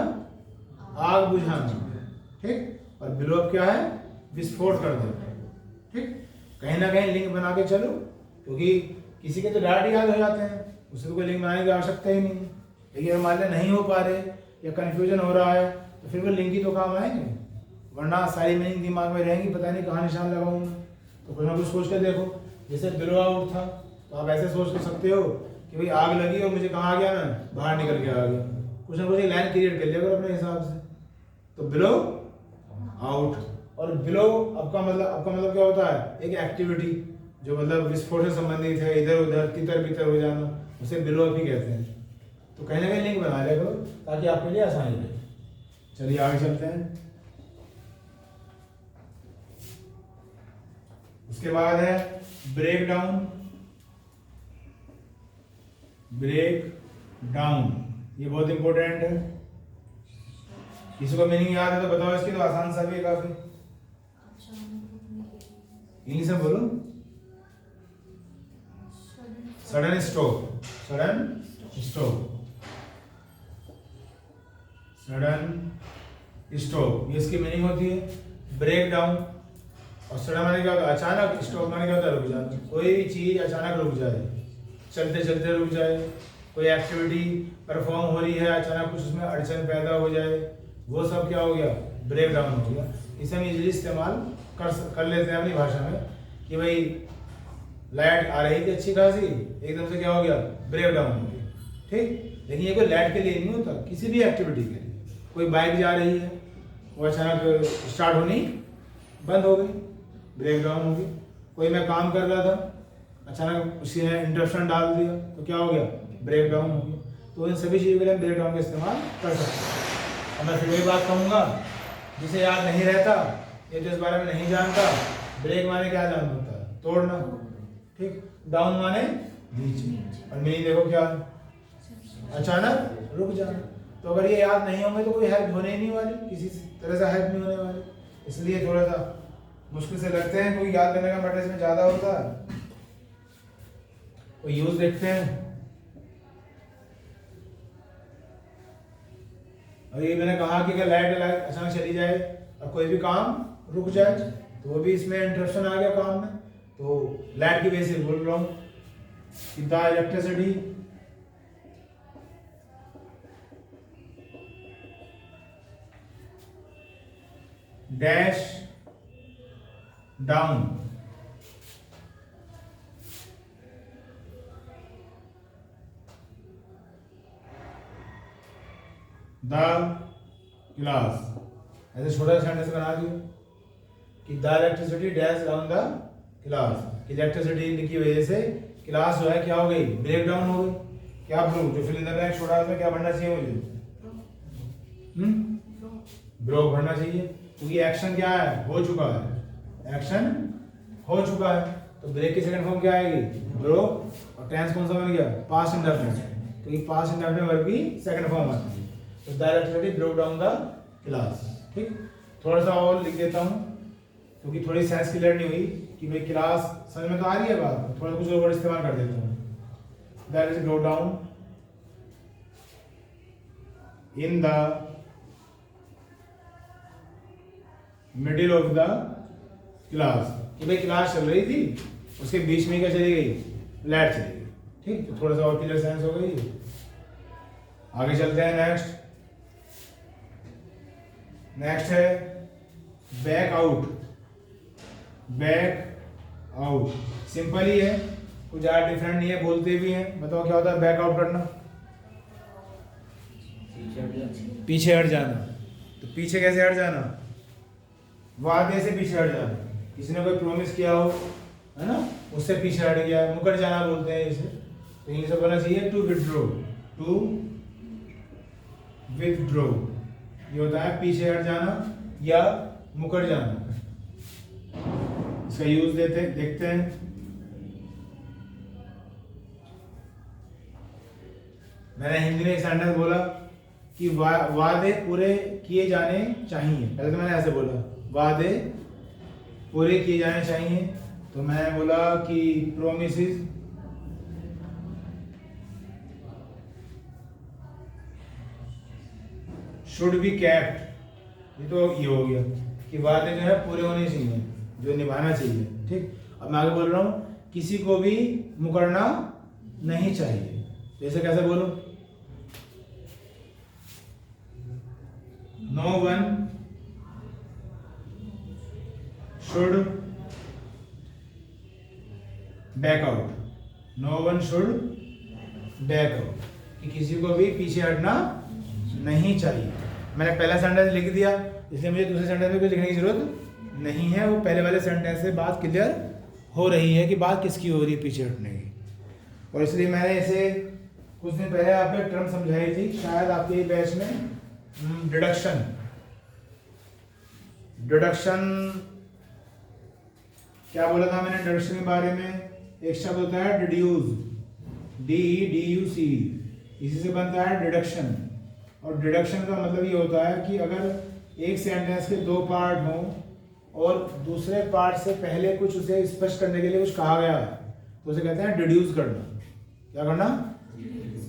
आग बुझाना, ठीक। और ब्लो अप क्या है, विस्फोट कर देना, ठीक। कहीं ना कहीं लिंक बना के चलो, क्योंकि किसी के तो डायरेक्ट याद हो जाते हैं, उससे तो कोई लिंक बनाने की आवश्यकता ही नहीं। लेकिन मान लें नहीं हो पा रहे या कंफ्यूजन हो रहा है तो फिर वो लिंक ही तो काम आएंगे, वरना सारी मीनिंग दिमाग में रहेंगी, पता नहीं कहाँ निशान लगाऊंगा। तो कुछ ना कुछ सोच के देखो। जैसे ब्लो आउट था तो आप ऐसे सोच कर सकते हो कि भाई आग लगी और मुझे कहाँ आ गया, मैं बाहर निकल के आ गया। कुछ ना कुछ लाइन क्रिएट कर लिया करो अपने हिसाब से। तो ब्लो आउट और ब्लो आपका मतलब क्या होता है, एक एक्टिविटी जो मतलब विस्फोट से संबंधित है, इधर उधर तितर बितर हो जाना, उसे ब्लो अप ही कहते हैं। तो कहीं ना कहीं लिंक बना लिया करो ताकि आपके लिए आसानी रहे। चलिए आगे चलते हैं। उसके बाद है ब्रेक डाउन। ब्रेक डाउन ये बहुत इंपॉर्टेंट है। किसी को मीनिंग याद है तो बताओ, इसकी तो आसान सा भी है काफी। इंग्लिश में बोलो, sudden stop, sudden stop, sudden stop, ये इसकी मीनिंग होती है। ब्रेक डाउन और सडन माने क्या होता है, अचानक। स्टॉप माने क्या होता है, रुक जाना। कोई भी चीज अचानक रुक जाए, चलते चलते रुक जाए, कोई एक्टिविटी परफॉर्म हो रही है, अचानक कुछ उसमें अड़चन पैदा हो जाए, वो सब क्या हो गया, ब्रेक डाउन हो गया। इसे हम इजीली इस्तेमाल कर लेते हैं अपनी भाषा में कि भाई लाइट आ रही थी अच्छी खासी, एकदम से क्या हो गया, ब्रेक डाउन हो गया, ठीक। लेकिन ये कोई लाइट के लिए नहीं होता, किसी भी एक्टिविटी के लिए। कोई बाइक जा रही है, वो अचानक स्टार्ट होनी बंद हो गई, ब्रेक डाउन हो गई। कोई मैं काम कर रहा था, अचानक उसी ने इंटरप्शन डाल दिया, तो क्या हो गया, ब्रेक डाउन हो गया। तो इन सभी चीज़ों के लिए ब्रेक डाउन का इस्तेमाल कर सकते हैं। और मैं फिर वही बात कहूँगा, जिसे याद नहीं रहता या जो इस बारे में नहीं जानता, ब्रेक माने क्या जानता होता है, तोड़ना, ठीक। डाउन माने नीचे, और मीनिंग देखो क्या, अचानक रुक जाना। तो अगर ये याद नहीं होंगे तो कोई हेल्प होने ही नहीं वाली, किसी तरह से हेल्प नहीं होने वाली। इसलिए थोड़ा सा मुश्किल से लगते हैं, कोई याद करने का मैटर इसमें ज़्यादा होता है। कोई यूज देखते हैं। और ये मैंने कहा कि अगर लाइट अचानक चली जाए और कोई भी काम रुक जाए तो वो भी इसमें इंटरप्शन आ गया काम में। तो लाइट की वजह से बोल रहा हूँ कि the electricity dash down the class. ऐसे छोटा सा सेंटेंस बना दियो कि the electricity dash down the class. Electricity की वजह से क्लास जो है क्या हो गई, ब्रेक डाउन हो गई। क्या ब्रो, जो फिल इन द ब्लैंक छोड़ा उसमें क्या भरना चाहिए मुझे, ब्रो भरना चाहिए, क्योंकि एक्शन क्या है, हो चुका है, एक्शन हो चुका है। तो ब्रेक की सेकंड फॉर्म क्या आएगी, ब्रो। और टेंस कौन सा बन गया, पास्ट इंडेफिनिट, क्योंकि पास्ट इंडेफिनिट वर्ब की सेकंड फॉर्म आती है। तो the electricity broke down the class, ठीक। थोड़ा सा और लिख देता हूँ क्योंकि थोड़ी सेंस क्लियर नहीं हुई कि भाई क्लास समझ में तो आ रही है बात, थोड़ा कुछ और वर्ड इस्तेमाल कर देता हूँ। The electricity broke down in the middle of the class, कि भाई क्लास चल रही थी, उसके बीच में क्या चली गई, लाइट चली गई। ठीक, तो थोड़ा सा और क्लियर सेंस हो गई। आगे चलते हैं। नेक्स्ट है back out. Back out simple ही है, कुछ ज़्यादा डिफरेंट नहीं है, बोलते भी हैं। बताओ क्या होता है बैक आउट करना? पीछे हट जाना। तो पीछे कैसे हट जाना? वादे से पीछे हट जाना। किसी ने कोई प्रॉमिस किया हो, है ना, उससे पीछे हट गया, मुकर जाना बोलते हैं इसे। तो इंग्लिश में बोलना चाहिए टू विथड्रॉ। टू विथड्रॉ ये होता है पीछे हट जाना या मुकर जाना। इसका यूज देखते हैं। मैंने हिंदी में एक सेंटेंस बोला कि वादे पूरे किए जाने चाहिए। पहले तो मैंने ऐसे बोला वादे पूरे किए जाने चाहिए, तो मैं बोला कि प्रोमिसेस शुड बी केप्ट। ये तो ये हो गया कि वादे जो है पूरे होने चाहिए, जो निभाना चाहिए। ठीक, अब मैं आगे बोल रहा हूँ किसी को भी मुकरना नहीं चाहिए। जैसे कैसे बोलूं? No one should back out. No one should back out, कि किसी को भी पीछे हटना नहीं चाहिए। मैंने पहला सेंटेंस लिख दिया, इसलिए मुझे दूसरे सेंटेंस में कुछ लिखने की जरूरत नहीं है। वो पहले वाले सेंटेंस से बात क्लियर हो रही है कि बात किसकी हो रही है पीछे हटने की। और इसलिए मैंने इसे कुछ दिन पहले आपको एक टर्म समझाई थी, शायद आपके बैच में, डिडक्शन। डिडक्शन क्या बोला था मैंने डिडक्शन के बारे में? एक शब्द होता है डिड्यूस, DEDUC, इसी से बनता है डिडक्शन। और डिडक्शन का मतलब ये होता है कि अगर एक सेंटेंस के दो पार्ट हों और दूसरे पार्ट से पहले कुछ उसे स्पष्ट करने के लिए कुछ कहा गया तो उसे कहते हैं डिड्यूस करना। क्या करना?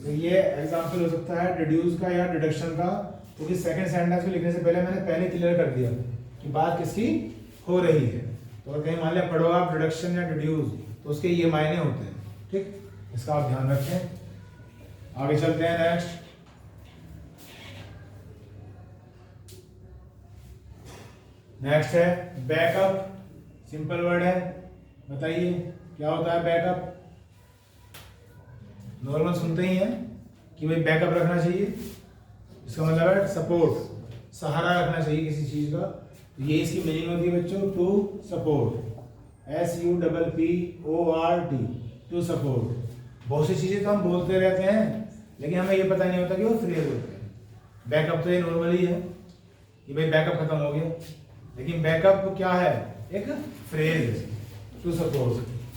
तो ये एग्जांपल हो सकता है डिड्यूस का या डिडक्शन का, क्योंकि सेकंड सेंटेंस को लिखने से पहले मैंने पहले क्लियर कर दिया कि बात किसकी हो रही है। तो अगर कहीं मान लिया पढ़ो आप डिडक्शन या डिड्यूस, तो उसके ये मायने होते हैं। ठीक, इसका आप ध्यान रखें। आगे चलते हैं। नेक्स्ट है बैकअप। सिंपल वर्ड है, बताइए क्या होता है बैकअप? नॉर्मल सुनते ही हैं कि भाई बैकअप रखना चाहिए, इसका मतलब है सपोर्ट, सहारा रखना चाहिए किसी चीज का। तो ये इसकी मीनिंग होती है बच्चों, to support, SUPPORT, to support. बहुत सी चीजें तो हम बोलते रहते हैं लेकिन हमें ये पता नहीं होता कि वो फ्रेज होते हैं। बैकअप तो ये नॉर्मली है कि भाई बैकअप खत्म हो गया, लेकिन बैकअप क्या है? एक फ्रेज, टू सपोर्ट।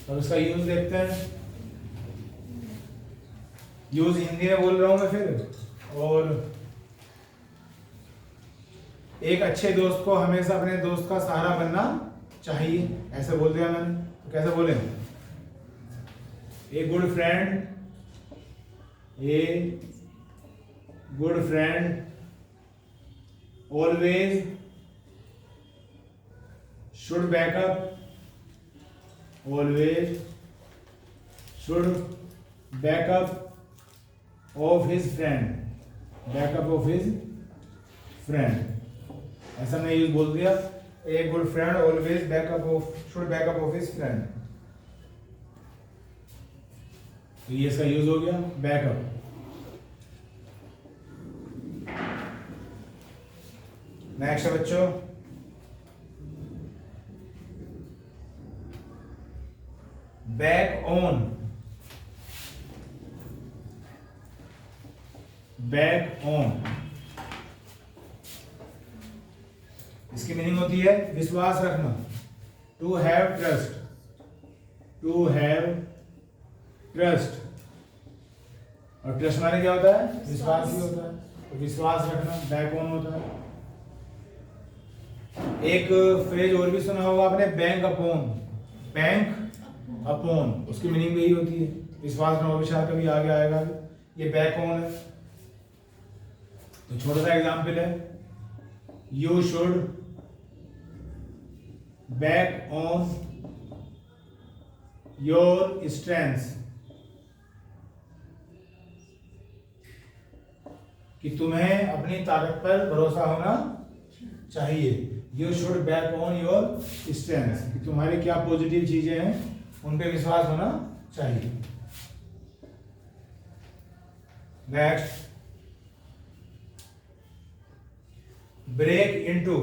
तो इसका यूज देखते हैं। यूज हिंदी में बोल रहा हूं मैं फिर। और एक अच्छे दोस्त को हमेशा अपने दोस्त का सहारा बनना चाहिए, ऐसे बोल दिया मैंने। तो कैसे बोले? A good friend, a good friend always should back up, always should back up of his friend, back up of his friend। ऐसा मैं यूज बोल दिया, a good friend always back up of, should back up of his friend। तो ये इसका use हो गया backup. Next है बच्चों बैक ऑन। बैक ऑन इसकी मीनिंग होती है विश्वास रखना, to have trust, to have trust. और ट्रस्ट माने क्या होता है? विश्वास ही होता है। तो विश्वास रखना बैक ऑन होता है। एक फ्रेज और भी सुना होगा आपने, बैंक अपॉन। बैंक अपॉन, उसकी मीनिंग भी यही होती है विश्वास न हो, विचार कभी आगे आएगा। ये बैक ऑन है। तो छोटा सा एग्जांपल है, you should back on your strength, कि तुम्हें अपनी ताकत पर भरोसा होना चाहिए। You should back on your strength, कि तुम्हारी क्या पॉजिटिव चीजें हैं उन पे विश्वास होना चाहिए। Next, break into.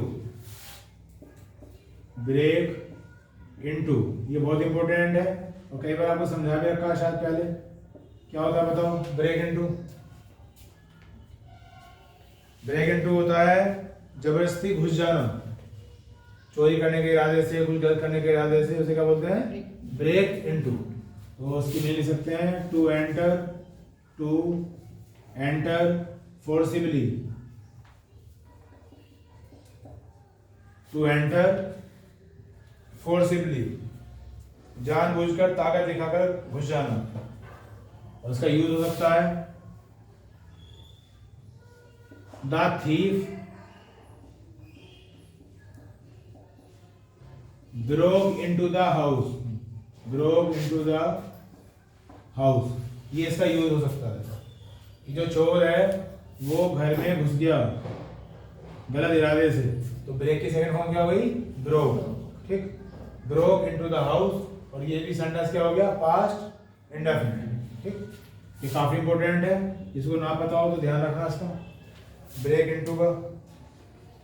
Break into ये बहुत इंपॉर्टेंट है और कई बार आपको समझा भी रखा है शायद पहले। क्या होता है बताओ? ब्रेक इनटू, ब्रेक इनटू होता है जबरदस्ती घुस जाना, चोरी करने के इरादे से, कुछ गलत करने के इरादे से, उसे क्या बोलते हैं? Break into. तो उसकी नहीं लिख सकते हैं, to enter, to enter forcibly, to enter forcibly, जानबूझकर ताकत दिखाकर घुस जाना। और उसका यूज हो सकता है the thief broke into the house, broke into the house, ये इसका यूज हो सकता है कि जो चोर है वो घर में घुस गया गलत इरादे से, तो ब्रेक की सेकंड फॉर्म क्या हुई? ब्रोक। ठीक, ब्रोक इनटू द हाउस, और ये भी सेंटेंस क्या हो गया? Past indefinite. ठीक, ये काफी इंपॉर्टेंट है, इसको ना पता हो तो ध्यान रखना इसका, ब्रेक इनटू का।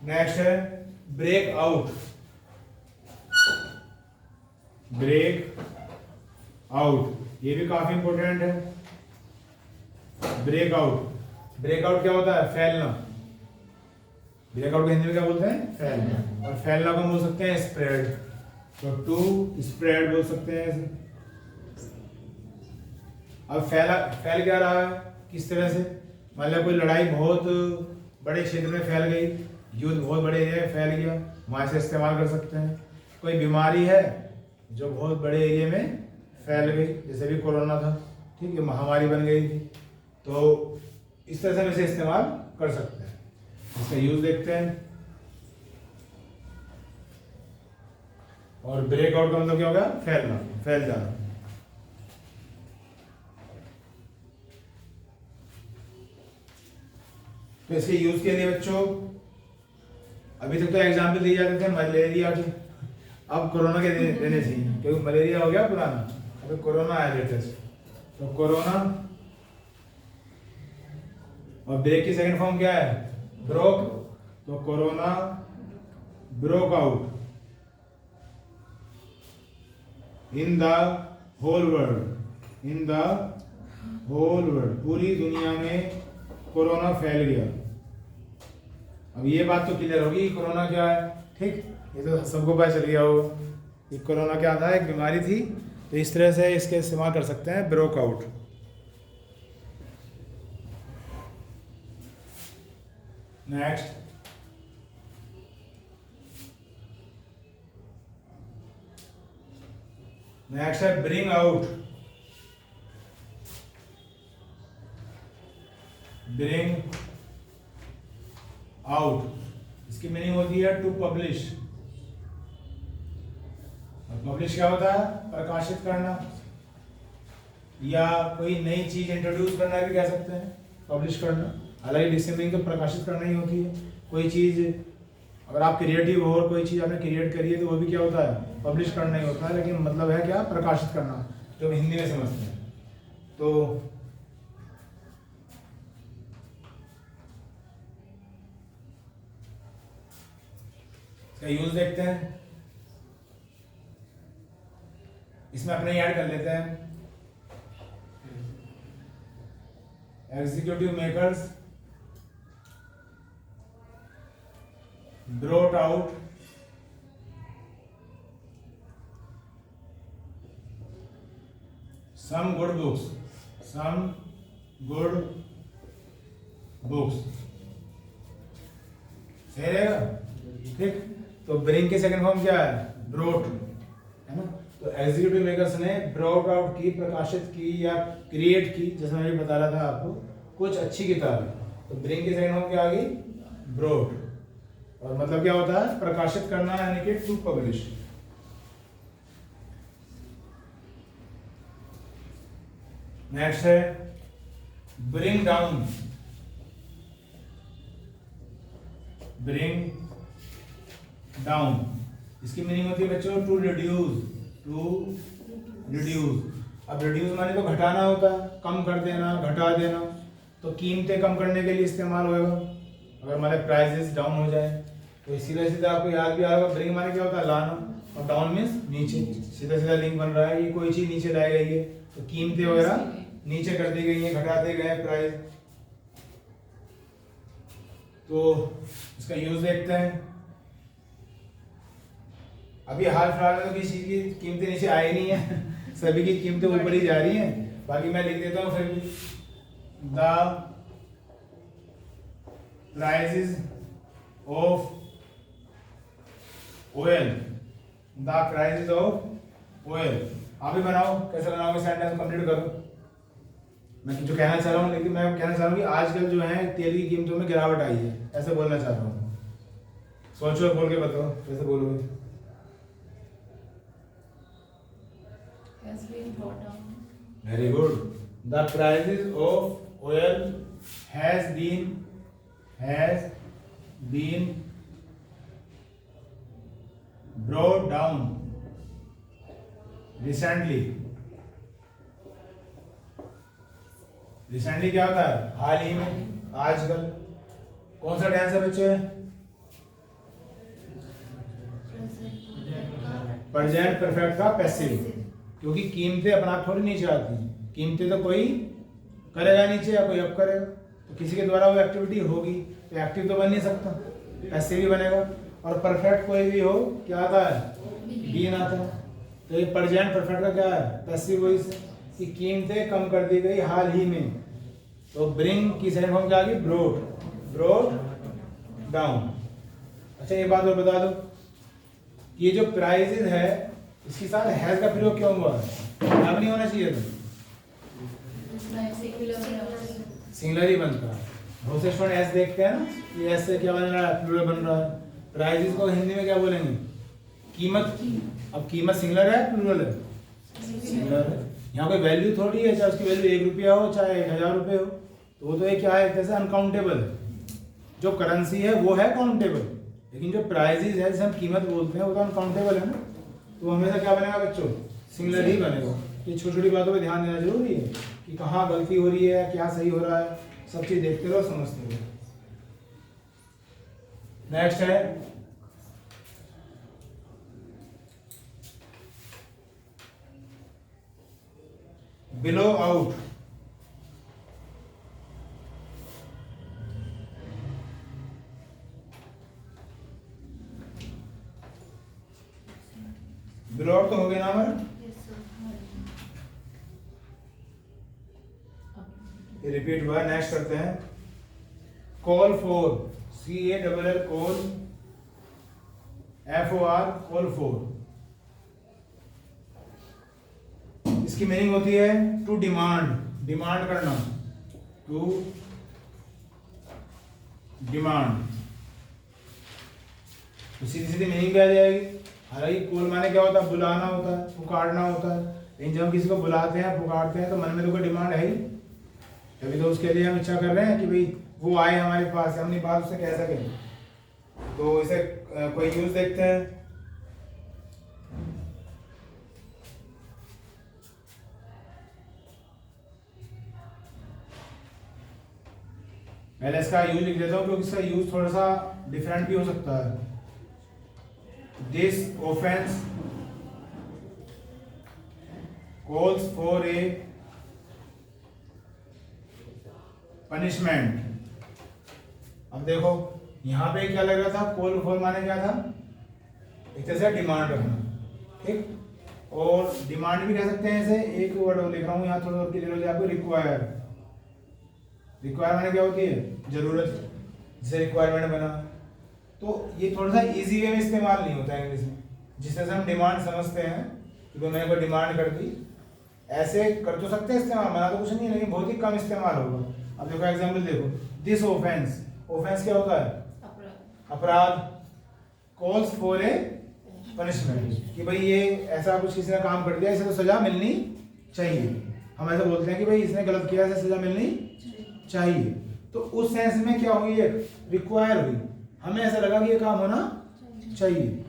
नेक्स्ट है ब्रेक आउट, ब्रेक आउट, ये भी काफी इंपॉर्टेंट है। ब्रेक आउट, ब्रेक आउट क्या होता है? फैलना। ब्रेक आउट को हिंदी में क्या बोलते हैं? फैलना। और फैलना को बोल सकते हैं स्प्रेड, तो टू स्प्रेड बोल सकते हैं इसे। अब फैल क्या रहा है? किस तरह से? मतलब कोई लड़ाई बहुत बड़े क्षेत्र में फैल गई, युद्ध बहुत बड़े एरिया में फैल गया, वहां से इस्तेमाल कर सकते हैं। कोई बीमारी है जो बहुत बड़े एरिया में फैल गई, जैसे भी कोरोना था, ठीक है, महामारी बन गई थी, तो इस तरह से हम इसे इस्तेमाल कर सकते हैं। इसका यूज देखते हैं। और ब्रेकआउट का मतलब क्या होगा? फैलना, फैल जाना। तो इसके यूज के लिए बच्चों अभी तक तो एग्जाम्पल दिए जाते थे मलेरिया के, अब कोरोना के देने चाहिए, क्योंकि मलेरिया हो गया पुराना, अभी कोरोना है लेटेस्ट। तो कोरोना, और ब्रेक की सेकंड फॉर्म क्या है? ब्रोक, तो corona broke out in the whole world, in the whole world, पूरी दुनिया में कोरोना फैल गया। अब ये बात तो क्लियर होगी कि कोरोना क्या है, ठीक, ये तो सबको पता चल गया हो कि कोरोना क्या था, एक बीमारी थी। तो इस तरह से इसके इस्तेमाल कर सकते हैं, ब्रोक आउट। नेक्स्ट, नेक्स्ट है ब्रिंग आउट, ब्रिंग आउट, इसकी मीनिंग होती है टू पब्लिश। पब्लिश क्या होता है? प्रकाशित करना, या कोई नई चीज इंट्रोड्यूस करना भी कह सकते हैं पब्लिश करना। हालांकि डिसेंबरिंग तो प्रकाशित करना ही होती है। कोई चीज अगर आप क्रिएटिव हो और कोई चीज आपने क्रिएट करी है तो वो भी क्या होता है? पब्लिश करना ही होता है, लेकिन मतलब है क्या? प्रकाशित करना, जो हिंदी में समझते हैं। तो इसका यूज देखते हैं, इसमें अपने ऐड कर लेते हैं। Executive makers brought out some good books, some good books, सही रहेगा, ठीक। तो ब्रिंग की सेकंड फॉर्म क्या है? ब्रोट, है ना। तो एग्जीक्यूटिव मेकर्स ने ब्रॉट आउट की, प्रकाशित की या क्रिएट की, जैसे मैं बता रहा था आपको, कुछ अच्छी किताबें। तो ब्रिंग की सेकंड फॉर्म क्या आ गई? ब्रॉट, और मतलब क्या होता है? प्रकाशित करना, यानी कि टू पब्लिश। नेक्स्ट है ब्रिंग डाउन, ब्रिंग डाउन, इसकी मीनिंग होती है बच्चों टू रिड्यूस, टू रिड्यूस। अब रिड्यूस माने तो घटाना होता है, कम कर देना, घटा देना, तो कीमतें कम करने के लिए इस्तेमाल होगा अगर हमारे प्राइसेस डाउन हो जाए। तो सीधा सीधा आपको याद भी आएगा, ब्रिंग माने क्या होता है लाना, और डाउन मीन्स नीचे, सीधा सीधा लिंक बन रहा है। ये कोई चीज नीचे लाई गई है तो कीमतें वगैरह नीचे कर दी गई है, घटाते गए प्राइस। तो इसका यूज देखते हैं। अभी हाल फिलहाल में तो किसी चीज की कीमतें नीचे आई नहीं है सभी की कीमतें ऊपर ही जा रही हैं। बाकी मैं लिख देता हूँ फिर भी, the prices of oil, the prices of oil. आप भी बनाओ, कैसे बनाओगे सेंटेंस कंप्लीट करो। मैं जो कहना चाह रहा हूँ, लेकिन मैं कहना चाह रहा हूँ कि आजकल जो है तेल की कीमतों में गिरावट आई है, ऐसे बोलना चाह रहा हूँ। सोचो, बोल के बताओ कैसे बोलोगे। Very good. The prices of oil has been brought down recently। Recently क्या होता है, हाल ही में, आजकल। कौन सा टेंस है बच्चे, प्रेजेंट परफेक्ट का पैसिव, क्योंकि कीमतें अपना आप थोड़ी नीचे आती हैं, कीमतें तो कोई करेगा नीचे या कोई अप करेगा, तो किसी के द्वारा वो एक्टिविटी होगी, तो एक्टिव तो बन नहीं सकता, पैसिव ही बनेगा। और परफेक्ट कोई भी हो क्या आता है, बीन आता है। तो ये प्रेजेंट परफेक्ट का क्या है, पैसिव वॉइस, कि कीमतें कम कर दी गई हाल ही में। तो ब्रिंग की सेकंड फॉर्म क्या आ गई, ब्रोड डाउन। अच्छा एक बात और बता दो, ये जो प्राइसेस है इसके साथ हैज का प्रयोग क्यों हुआ है, अब नहीं होना चाहिए था, सिंगुलर ही बनता है। बहुत से स्टूडेंट एस देखते हैं ना, ये एस से क्या बन रहा है, प्लूरल बन रहा है। प्राइसेस को हिंदी में क्या बोलेंगे, कीमत। अब कीमत सिंगुलर है प्लूरल है, सिंगुलर है। यहाँ कोई वैल्यू थोड़ी है, चाहे उसकी वैल्यू 1 रुपया हो चाहे 1000 रुपये हो, तो वो तो ये क्या है, जैसे अनकाउंटेबल है। जो करेंसी है वो है काउंटेबल, लेकिन जो प्राइसेस है जिसे हम कीमत बोलते हैं वो तो अनकाउंटेबल है ना। तो हमेशा क्या बनेगा बच्चों, सिंगुलर ही बनेगा। ये छोटी छोटी बातों पे ध्यान देना जरूरी है कि कहाँ गलती हो रही है, क्या सही हो रहा है, सब चीज देखते रहो, समझते रहो। नेक्स्ट है बिलो आउट। बिलो आउट तो हो गया ना हमारा, ये रिपीट हुआ। नेक्स्ट करते हैं call for, CALL call, FOR call for. इसकी मीनिंग होती है टू डिमांड, डिमांड करना, टू डिमांड। तो सीधी सीधी मीनिंग क्या आ जाएगी। हालांकि कॉल माने क्या होता है, बुलाना होता है, पुकारना होता है। लेकिन जब हम किसी को बुलाते हैं, पुकारते हैं, तो मन में तो कोई डिमांड है ही, तभी तो उसके लिए हम इच्छा कर रहे हैं कि भाई वो आए हमारे पास, हम अपनी बात उससे कह सकें। तो इसे कोई यूज देखते हैं। पहले इसका यूज लिख देता हूँ क्योंकि इसका यूज थोड़ा सा डिफरेंट भी हो सकता है। This offence calls for a punishment। अब देखो यहाँ पे क्या लग रहा था, कॉल फॉर माने क्या था, एक तरह से डिमांड रखना, ठीक। और डिमांड भी कह सकते हैं ऐसे, एक वर्ड लिख रहा हूँ यहाँ थोड़ा और क्लियर हो जाए आपको, रिक्वायर। रिक्वायर माने क्या होती है, जरूरत, जैसे रिक्वायरमेंट बना। तो ये थोड़ा सा इजी वे में इस्तेमाल नहीं होता है इंग्लिश में, जिस तरह से हम डिमांड समझते हैं कि तो मैंने कोई डिमांड कर दी, ऐसे कर तो सकते हैं इस्तेमाल, मना तो कुछ नहीं है, लेकिन बहुत ही कम इस्तेमाल होगा। अब देखो एग्जांपल देखो, दिस ऑफेंस, ऑफेंस क्या होता है, अपराध। कॉल्स फॉर ए पनिशमेंट, कि भाई ये ऐसा कुछ किसी ने काम कर दिया, इसे तो सजा मिलनी चाहिए। हम ऐसा बोलते हैं कि भाई इसने गलत किया, इसे सजा मिलनी चाहिए। तो उस सेंस में क्या हुई, एक रिक्वायर हुई, हमें ऐसा लगा कि ये काम होना चाहिए।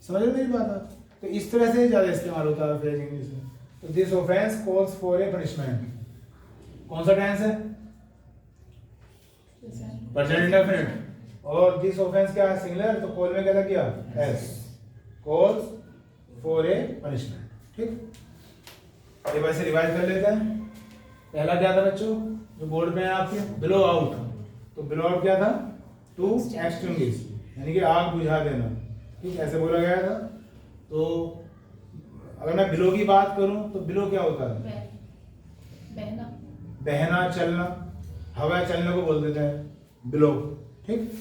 समझ रहे मेरी बात आप? तो इस तरह से ज़्यादा इस्तेमाल होता है फ्रेज इंग्लिश में। तो this offence calls for a punishment. कौन सा टेंस है? Present indefinite. और दिस ऑफेंस क्या है? सिंगुलर, तो कॉल में क्या लग गया? S. Calls for a punishment. ठीक, ये वैसे रिवाइज कर लेते हैं। पहला क्या था बच्चों जो बोर्ड में है आपके? Blow out. तो ब्लो आउट क्या था? टू एक्सटिंग्विश, यानी कि आग बुझा देना। ठीक, ऐसे बोला गया था। तो अगर मैं बिलो की बात करूं तो बिलो क्या होता है? बहना, बहना, चलना, हवा चलने को बोल देते हैं बिलो। ठीक,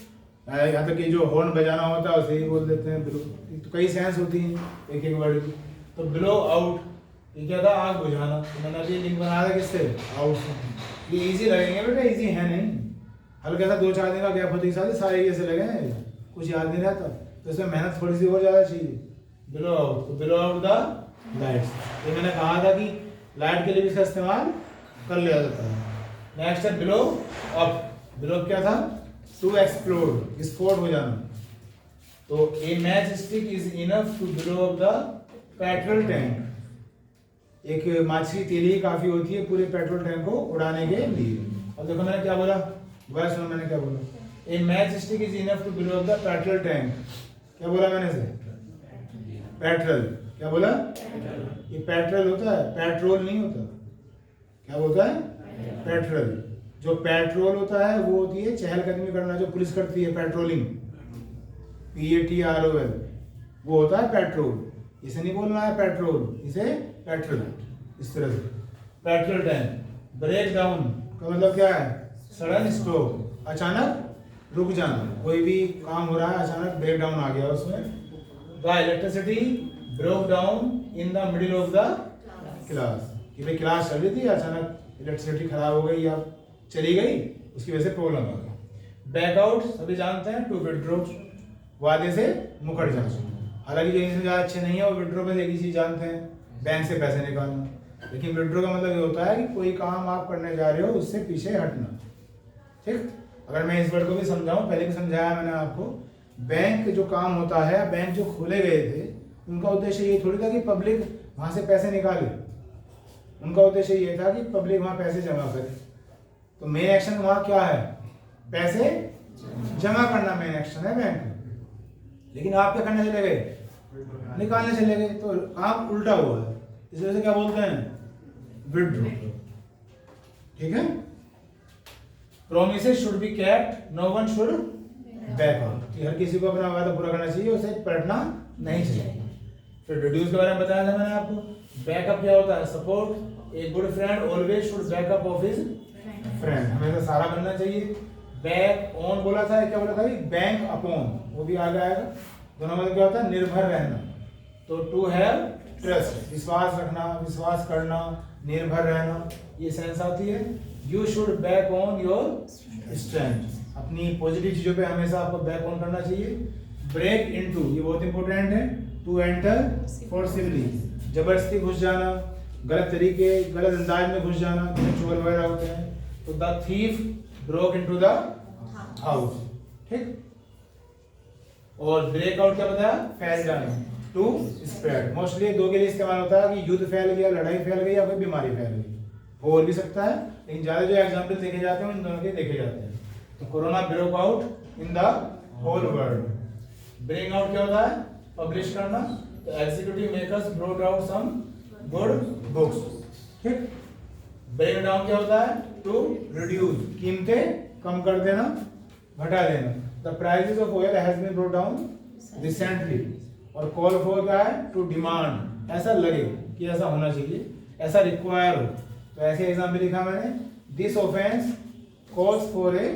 यहाँ तक कि जो हॉर्न बजाना होता है उसे ही बोल देते हैं बिलो। तो कई सेंस होती हैं एक एक वर्ड की। तो बिलो आउट ये क्या था? आग बुझाना। तो मैंने अभी लिंक बनाया था किससे? आउट से। ये इजी लगेंगे बेटा, इजी है नहीं, हल्का सा 2-4 दिन का गैप होते ही सारे ऐसे लगे हैं, कुछ याद नहीं रहता। तो इसमें मेहनत थोड़ी सी और ज़्यादा चाहिए। बिलो आउट, तो बिलो आउट द लाइट्स। ये मैंने कहा था कि लाइट के लिए भी इसका इस्तेमाल कर लिया जाता है। नेक्स्ट है बिलो अप। बिलो क्या था? टू एक्सप्लोड, विस्फोट हो जाना। तो a matchstick is enough to blow up the petrol tank. एक माची की तीली काफी होती है पूरे पेट्रोल टैंक को उड़ाने के लिए। अब देखो मैंने क्या बोला, वह सुनो मैंने क्या बोला? A matchstick is enough to blow up the petrol tank. क्या बोला मैंने से? पेट्रोल। क्या बोला? ये पेट्रोल होता है, पेट्रोल नहीं होता। क्या होता है? पेट्रोल। जो पेट्रोल होता है वो होती है चहलकदमी करना, जो पुलिस करती है, पेट्रोलिंग, PATROL, वो होता है पेट्रोल। इसे नहीं बोलना है पेट्रोल, इसे पेट्रोल। इस तरह से पेट्रोल टैंक। ब्रेक डाउन का मतलब क्या है? सडन स्टॉप, अचानक रुक जाना। कोई भी काम हो रहा है, अचानक ब्रेक डाउन आ गया उसमें। The electricity broke down in the middle of the class. कि भाई क्लास चल रही थी, अचानक इलेक्ट्रिसिटी खराब हो गई या चली गई, उसकी वजह से प्रॉब्लम आ गई। बैक आउट सभी जानते हैं, टू विड्रॉ, वादे से मुकर जाना। हालांकि जो इनसे ज़्यादा अच्छे नहीं है वो विड्रॉ में एक ही चीज़ जानते हैं, बैंक से पैसे निकालना। लेकिन विड्रॉ का मतलब ये होता है कि कोई काम आप करने जा रहे हो उससे पीछे हटना। ठीक, अगर मैं इस वर्ड को भी समझाऊं, पहले भी समझाया मैंने आपको। बैंक जो काम होता है, बैंक जो खोले गए थे, उनका उद्देश्य ये थोड़ी था कि पब्लिक वहां से पैसे निकाले। उनका उद्देश्य ये था कि पब्लिक वहां पैसे जमा करे। तो मेन एक्शन वहां क्या है? पैसे जमा करना मेन एक्शन है बैंक में। लेकिन आप क्या करने चले गए? निकालने चले गए। तो काम उल्टा हुआ है, इस वजह से क्या बोलते हैं? विड्रॉ। ठीक है, promises should be kept, no one should back out. हर किसी को अपना वादा पूरा करना चाहिए, उसे पलटना नहीं चाहिए। फिर रिड्यूस के बारे में बताया था मैंने आपको। बैकअप क्या होता है? Support. A good friend always should backup of his friend, हमेशा सारा बनना चाहिए। बैक ऑन बोला था, क्या बोला था? बैंक अपॉन, वो भी आगे आएगा। दोनों में क्या होता है? निर्भर रहना। तो टू हैव ट्रस्ट, विश्वास रखना, विश्वास करना, निर्भर रहना, ये सेंस आती है। You should back on your strength, अपनी पॉजिटिव चीजों पे हमेशा आपको बैक ऑन करना चाहिए। ब्रेक इनटू, ये बहुत इंपॉर्टेंट है। टू एंटर फोर्सिबली, जबरदस्ती घुस जाना, गलत तरीके, गलत अंदाज में घुस जाना, जैसे चोर वगैरह होते हैं। तो the thief broke into the house. ठीक, और ब्रेक आउट क्या बताया? फैल जाना, टू स्प्रेड। मोस्टली दो के लिए इस्तेमाल होता है कि युद्ध फैल गया, लड़ाई फैल गई, या कोई बीमारी फैल गई। हो भी सकता है, लेकिन ज्यादा जो एग्जाम्पल देखे जाते हैं उन दोनों के देखे जाते हैं। तो corona broke out in the whole world. Bring out क्या होता है? पब्लिश करना। तो executive makers brought out some good books. ठीक, ब्रिंग डाउन क्या होता है? टू रिड्यूस, कीमतें कम कर देना, घटा देना। The prices of oil has been brought down recently. और कॉल फॉर क्या है? टू डिमांड, ऐसा लगे कि ऐसा होना चाहिए, ऐसा रिक्वायर हो। तो ऐसे एग्जाम्पल लिखा मैंने, this offence calls for a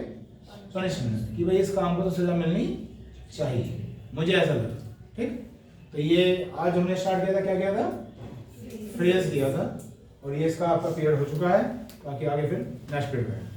punishment, कि भाई इस काम को तो सजा मिलनी चाहिए, मुझे ऐसा लगा। ठीक, तो ये आज हमने स्टार्ट किया था, क्या किया था? फ्रेज किया था। और ये इसका आपका पीरियड हो चुका है, बाकी आगे फिर नेक्स्ट पीरियड में।